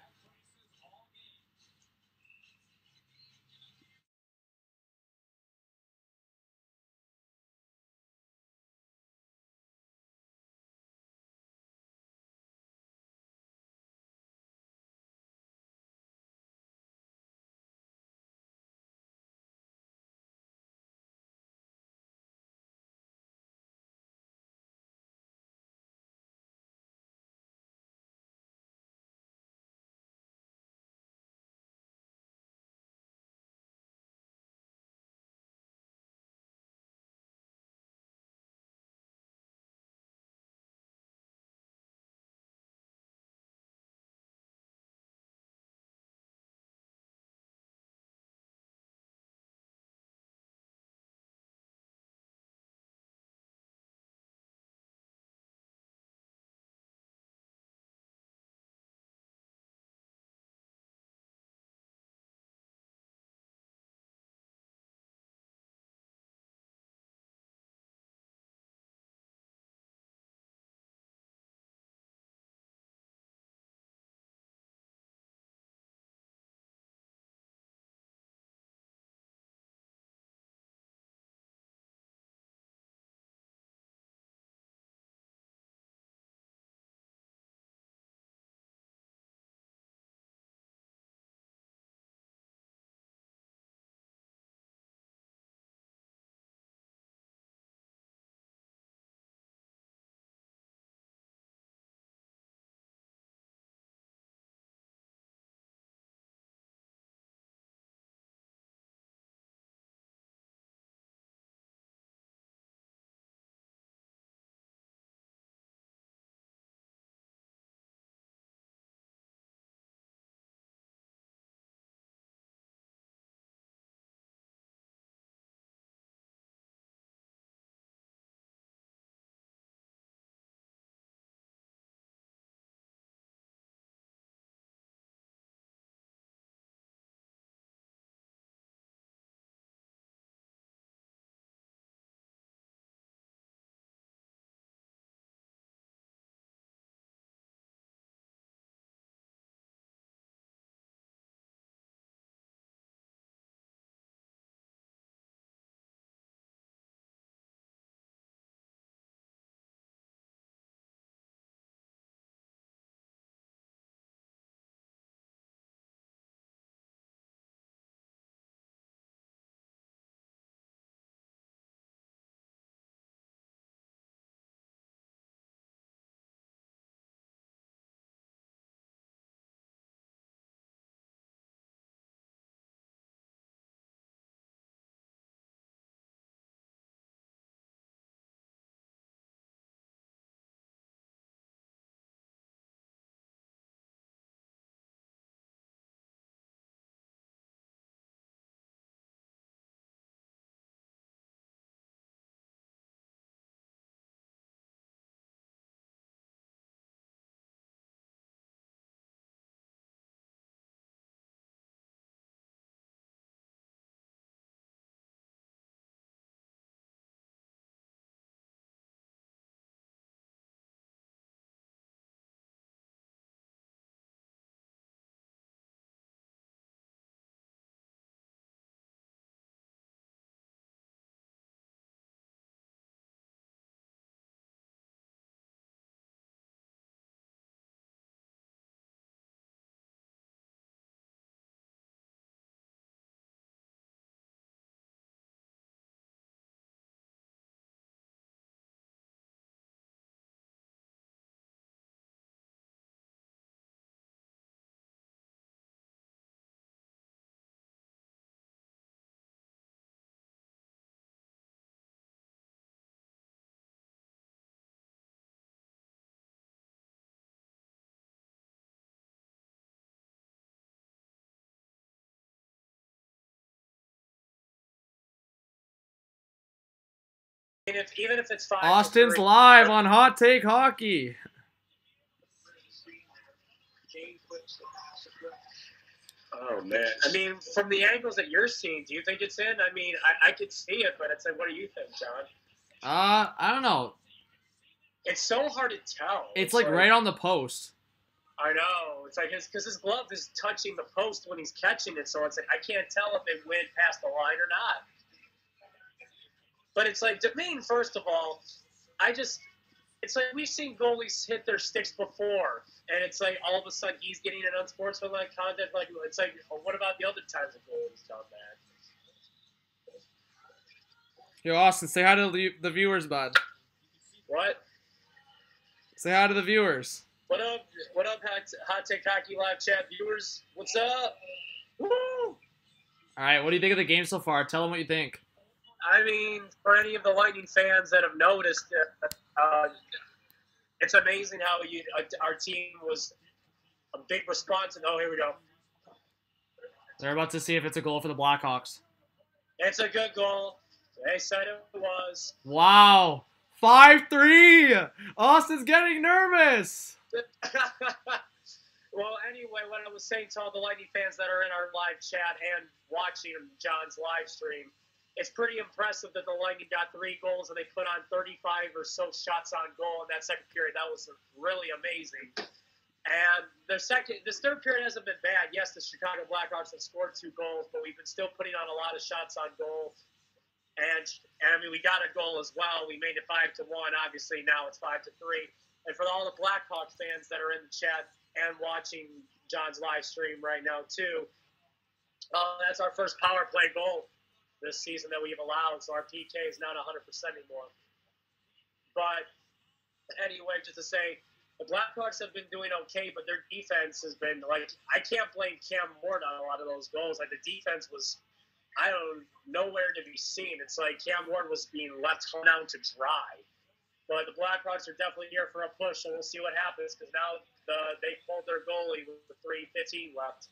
even if it's 5-3. Austin's live on Hot Take Hockey. Oh, man. I mean, from the angles that you're seeing, do you think it's in? I mean, I could see it, but it's like, what do you think, John? I don't know. It's so hard to tell. It's like right on the post. I know. It's like because his glove is touching the post when he's catching it, so it's like I can't tell if it went past the line or not. But it's like, Domain, first of all, it's like we've seen goalies hit their sticks before, and it's like all of a sudden he's getting an unsportsmanlike contact. Like, it's like, well, what about the other times the goalie's done that? Yo, Austin, say hi to the viewers, bud. What? Say hi to the viewers. What up, Hot Take Hockey Live Chat viewers? What's up? Woo! All right, what do you think of the game so far? Tell them what you think. I mean, for any of the Lightning fans that have noticed, it's amazing how our team was a big response. And, oh, here we go. They're about to see if it's a goal for the Blackhawks. It's a good goal. They said it was. Wow. 5-3. Austin's getting nervous. Well, anyway, what I was saying to all the Lightning fans that are in our live chat and watching John's live stream, it's pretty impressive that the Lightning got 3 goals and they put on 35 or so shots on goal in that second period. That was really amazing. And this third period hasn't been bad. Yes, the Chicago Blackhawks have scored 2 goals, but we've been still putting on a lot of shots on goal. And I mean, we got a goal as well. We made it 5-1. Obviously, now it's 5-3. And for all the Blackhawks fans that are in the chat and watching John's live stream right now too, that's our first power play goal this season that we've allowed. So our PK is not 100% anymore. But anyway, just to say, the Blackhawks have been doing okay, but their defense has been like, I can't blame Cam Ward on a lot of those goals. Like the defense was, nowhere to be seen. It's like Cam Ward was being left hung out to dry. But the Blackhawks are definitely here for a push, and we'll see what happens because now they pulled their goalie with 3:15 left.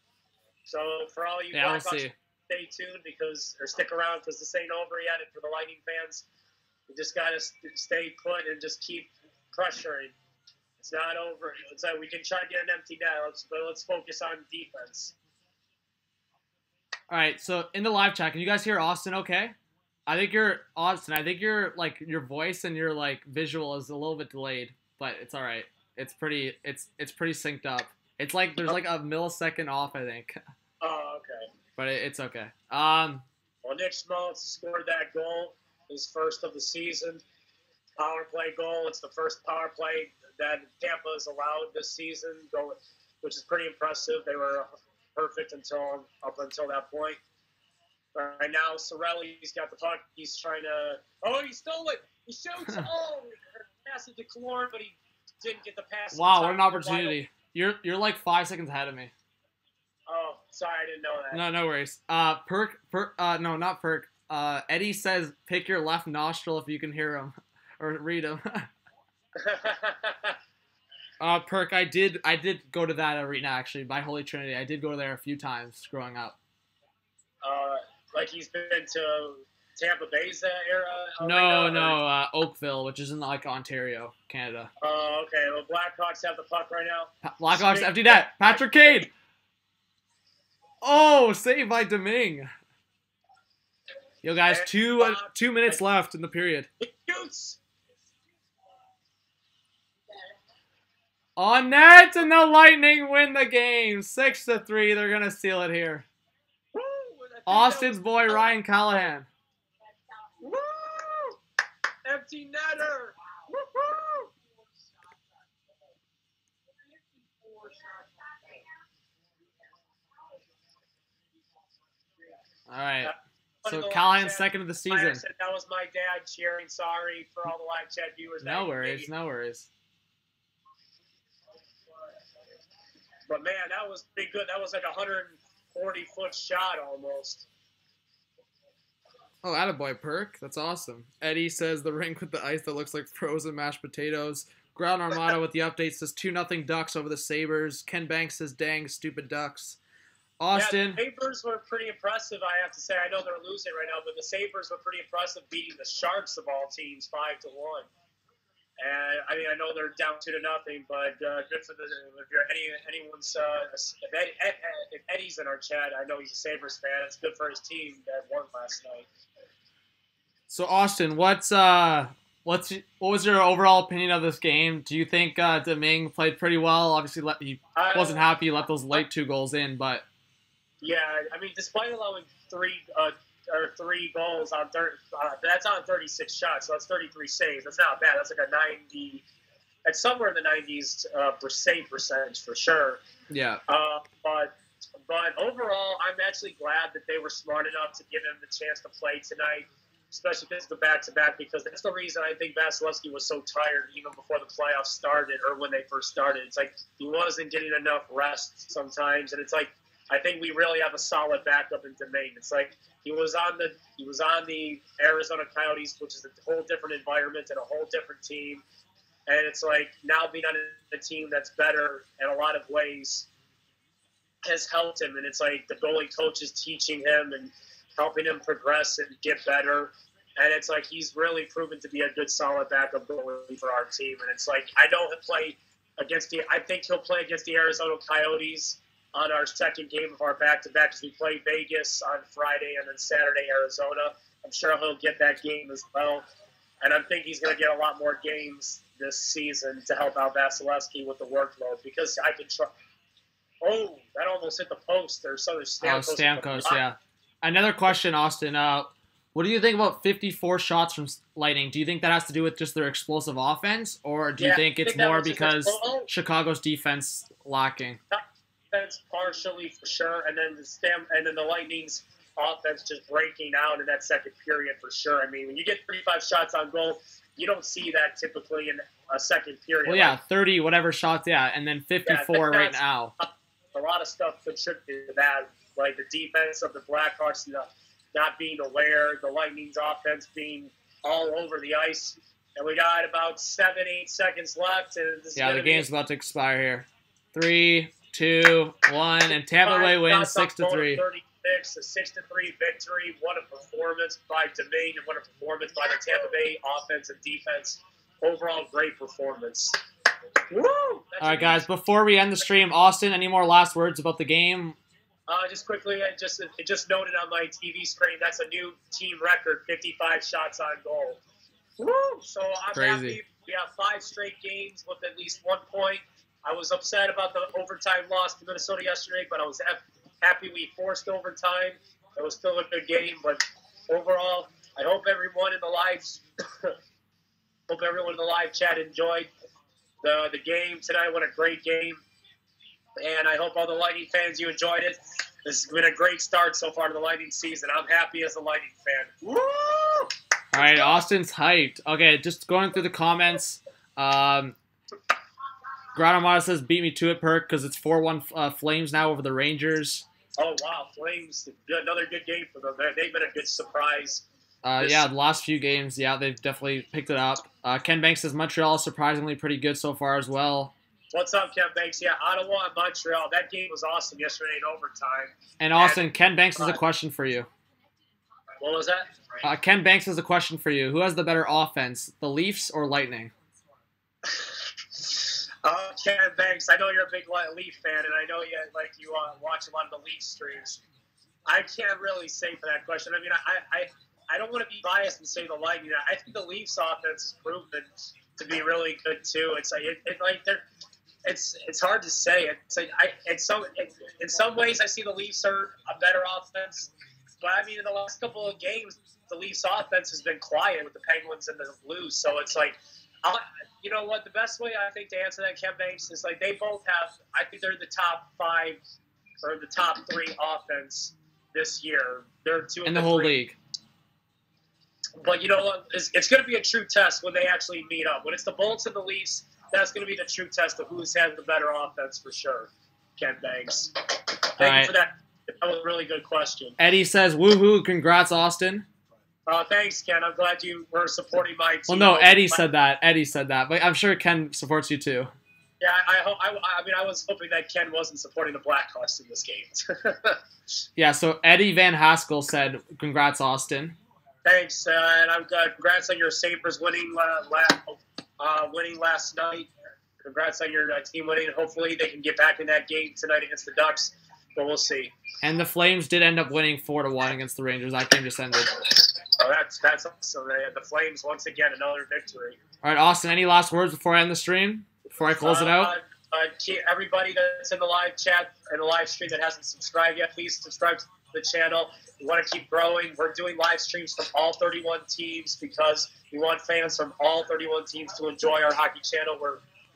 So for all you Blackhawks, stay tuned or stick around because this ain't over yet. And for the Lightning fans, you just got to stay put and just keep pressuring. It's not over. It's like we can try to get an empty net, but let's focus on defense. All right, so in the live chat, can you guys hear Austin okay? I think your voice and your like visual is a little bit delayed, but it's all right. It's pretty synced up. It's like there's like a millisecond off, I think. Oh, okay. But it's okay. Well, Nick Schmaltz scored that goal, his first of the season. Power play goal. It's the first power play that Tampa has allowed this season, which is pretty impressive. They were perfect up until that point. Right now, Sorelli's got the puck. He's trying to. Oh, he stole it. He shoots. Oh, pass it to Killorn, but he didn't get the pass. Wow, what an opportunity! You're like 5 seconds ahead of me. Oh, sorry, I didn't know that. No worries. No, not Perk. Eddie says pick your left nostril if you can hear him or read him. Perk, I did go to that arena actually by Holy Trinity. I did go there a few times growing up. Like he's been to Tampa Bay's era? No, Oakville, which is in like Ontario, Canada. Oh, okay. Well, Blackhawks have the puck right now. Blackhawks empty net. Patrick Kane. Oh, saved by Domingue. Yo, guys, two minutes left in the period. It shoots. On net, and the Lightning win the game, 6-3. They're gonna seal it here. Woo! Austin's boy Ryan Callahan. Woo! Empty netter. Woo-hoo! All right. So Callahan's second of the season. That was my dad cheering. Sorry for all the live chat viewers. No worries. But man, that was pretty good. That was like a 140-foot shot almost. Oh, attaboy, Perk. That's awesome. Eddie says the rink with the ice that looks like frozen mashed potatoes. Ground Armada with the update says 2-0 Ducks over the Sabres. Ken Banks says, dang, stupid Ducks. Austin. Yeah, the Sabres were pretty impressive, I have to say. I know they're losing right now, but the Sabres were pretty impressive, beating the Sharks of all teams 5-1. And I mean, I know they're down 2-0, but good for the. If you're anyone's, if Eddie's in our chat, I know he's a Sabres fan. It's good for his team that won last night. So Austin, what was your overall opinion of this game? Do you think Domingue played pretty well? Obviously, he wasn't happy he let those late 2 goals in, but yeah, I mean, despite allowing three goals on that's on 36 shots, so that's 33 saves. That's not bad. That's like a 90. It's somewhere in the 90s for save percentage for sure. Yeah. But overall, I'm actually glad that they were smart enough to give him the chance to play tonight, especially because of the back-to-back, because that's the reason I think Vasilevsky was so tired even before the playoffs started or when they first started. It's like he wasn't getting enough rest sometimes, and it's like I think we really have a solid backup in Domingue. It's like he was on the Arizona Coyotes, which is a whole different environment and a whole different team, and it's like now being on a team that's better in a lot of ways has helped him, and it's like the goalie coach is teaching him and helping him progress and get better. And it's like he's really proven to be a good, solid backup goalie for our team. And it's like I know he'll play I think he'll play against the Arizona Coyotes on our second game of our back-to-back, because we play Vegas on Friday and then Saturday Arizona. I'm sure he'll get that game as well. And I think he's going to get a lot more games this season to help out Vasilevsky with the workload, because I can try. Oh, that almost hit the post. There's Stamkos. Stamkos, yeah. Another question, Austin. What do you think about 54 shots from Lightning? Do you think that has to do with just their explosive offense, or do you think it's more because Chicago's defense lacking? Defense partially for sure, and then the Lightning's offense just breaking out in that second period for sure. I mean, when you get 35 shots on goal, you don't see that typically in a second period. Well, yeah, 30 whatever shots, yeah, and then 54 right now. A lot of stuff contributed to that, like the defense of the Blackhawks not being aware, the Lightning's offense being all over the ice, and we got about 7-8 seconds left. And the game's about to expire here. 3, 2, 1, and Tampa Bay wins 6-3. 36, a 6-3 victory. What a performance by Domingue, and what a performance by the Tampa Bay offense and defense. Overall, great performance. Woo! All right, guys, before we end the stream, Austin, any more last words about the game? Just quickly, it just noted on my TV screen, that's a new team record, 55 shots on goal. Woo! So I'm happy. We have 5 straight games with at least 1 point. I was upset about the overtime loss to Minnesota yesterday, but I was happy we forced overtime. It was still a good game, but overall, I hope everyone in the live chat enjoyed the game tonight. What a great game. And I hope all the Lightning fans, you enjoyed it. This has been a great start so far to the Lightning season. I'm happy as a Lightning fan. Woo! All right, Austin's hyped. Okay, just going through the comments. Granamata says, beat me to it, Perk, because it's 4-1 Flames now over the Rangers. Oh, wow. Flames, another good game for them. They've been a good surprise. The last few games, they've definitely picked it up. Ken Banks says, Montreal is surprisingly pretty good so far as well. What's up, Ken Banks? Yeah, Ottawa and Montreal. That game was awesome yesterday in overtime. And Austin, Ken Banks has a question for you. What was that? Ken Banks has a question for you. Who has the better offense, the Leafs or Lightning? Ken Banks, I know you're a big Leaf fan, and I know you watch a lot of the Leaf streams. I can't really say for that question. I mean, I don't want to be biased and say the Lightning. I think the Leafs offense has proven to be really good too. It's like it's hard to say. It's like in some ways I see the Leafs are a better offense, but I mean in the last couple of games the Leafs offense has been quiet with the Penguins and the Blues. So it's like, you know what? The best way I think to answer that, Ken Banks, is like they both have. I think they're the top 5 or the top 3 offense this year. They're 2 in the whole league. But you know what? It's going to be a true test when they actually meet up. When it's the Bolts and the Leafs, that's going to be the true test of who's had the better offense for sure. Ken Banks. Thank you for that. That was a really good question. Eddie says, woohoo, congrats, Austin. Thanks, Ken. I'm glad you were supporting my team. Well, no, Eddie said that. But I'm sure Ken supports you too. Yeah, I mean, I was hoping that Ken wasn't supporting the Blackhawks in this game. Yeah, so Eddie Van Haskell said, congrats, Austin. Thanks, and I'm congrats on your Sabres winning last night. Congrats on your team winning. Hopefully they can get back in that game tonight against the Ducks, but we'll see. And the Flames did end up winning 4-1 against the Rangers. That game just ended. Oh, that's awesome. The Flames, once again, another victory. All right, Austin, any last words before I end the stream? Before I close it out? Everybody that's in the live chat and the live stream that hasn't subscribed yet, please subscribe to the channel. We want to keep growing. We're doing live streams from all 31 teams because we want fans from all 31 teams to enjoy our hockey channel.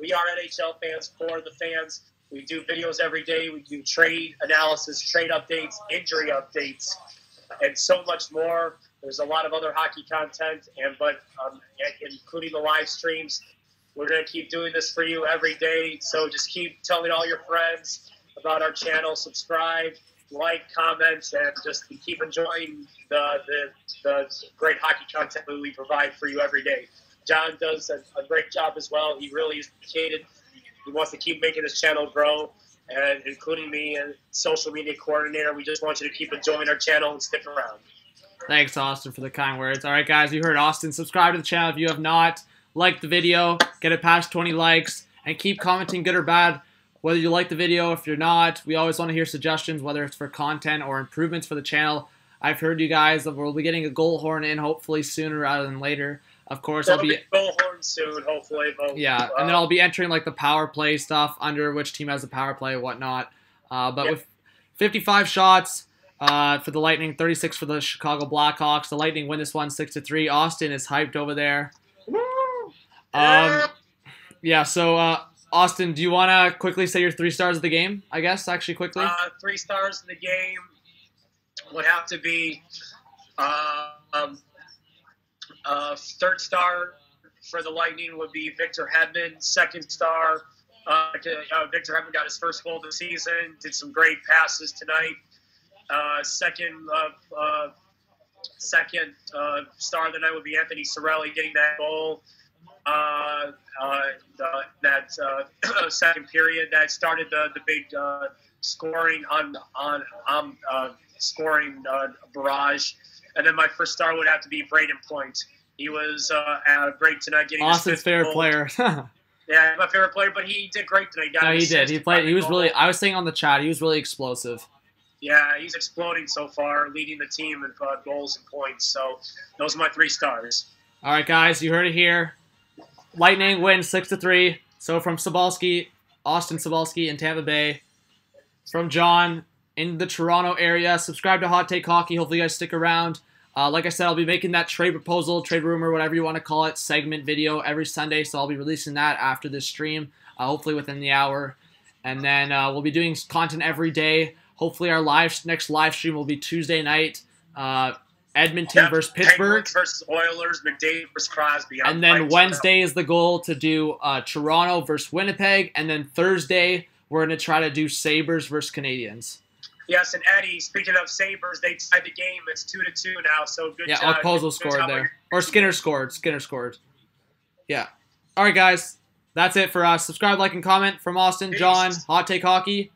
We are NHL fans for the fans. We do videos every day. We do trade analysis, trade updates, injury updates, and so much more. There's a lot of other hockey content, including the live streams. We're going to keep doing this for you every day. So just keep telling all your friends about our channel. Subscribe, like, comment, and just keep enjoying the great hockey content that we provide for you every day. John does a great job as well. He really is dedicated. He wants to keep making this channel grow, and including me and social media coordinator. We just want you to keep enjoying our channel and stick around. Thanks, Austin, for the kind words. All right, guys, you heard Austin. Subscribe to the channel if you have not. Like the video, get it past 20 likes, and keep commenting good or bad, whether you like the video, if you're not. We always want to hear suggestions, whether it's for content or improvements for the channel. I've heard you guys that we'll be getting a goal horn in hopefully sooner rather than later. Of course, I'll be goal horn soon, hopefully. But, yeah, and then I'll be entering like the power play stuff under which team has a power play and whatnot. With 55 shots for the Lightning, 36 for the Chicago Blackhawks. The Lightning win this one 6-3. Austin is hyped over there. Yeah, so Austin, do you want to quickly say your 3 stars of the game, I guess, actually quickly? 3 stars of the game would have to be third star for the Lightning would be Victor Hedman. Second star, Victor Hedman got his first goal of the season, did some great passes tonight. Second star of the night would be Anthony Cirelli getting that goal. That second period that started the big scoring scoring barrage, and then my first star would have to be Braden Point. He was great tonight, getting Austin's favorite goal. player. Yeah, my favorite player, but he did great tonight. No, he did. He played. He was really. I was saying on the chat, he was really explosive. Yeah, he's exploding so far, leading the team in goals and points. So those are my 3 stars. All right, guys, you heard it here. Lightning wins 6-3. So from Sobalski, Austin Sobalski in Tampa Bay, from John in the Toronto area. Subscribe to Hot Take Hockey. Hopefully you guys stick around. Like I said, I'll be making that trade proposal, trade rumor, whatever you want to call it, segment video every Sunday. So I'll be releasing that after this stream, hopefully within the hour. And then we'll be doing content every day. Hopefully our next live stream will be Tuesday night. Edmonton versus Pittsburgh. Penguins versus Oilers, McDavid versus Crosby. And then Wednesday is the goal to do Toronto versus Winnipeg. And then Thursday, we're going to try to do Sabres versus Canadiens. Yes, and Eddie, speaking of Sabres, they tied the game. It's 2-2 now, so good job. Yeah, Okposo scored there. Or Skinner scored. Skinner scored. Yeah. All right, guys. That's it for us. Subscribe, like, and comment. From Austin, Peace. John, Hot Take Hockey.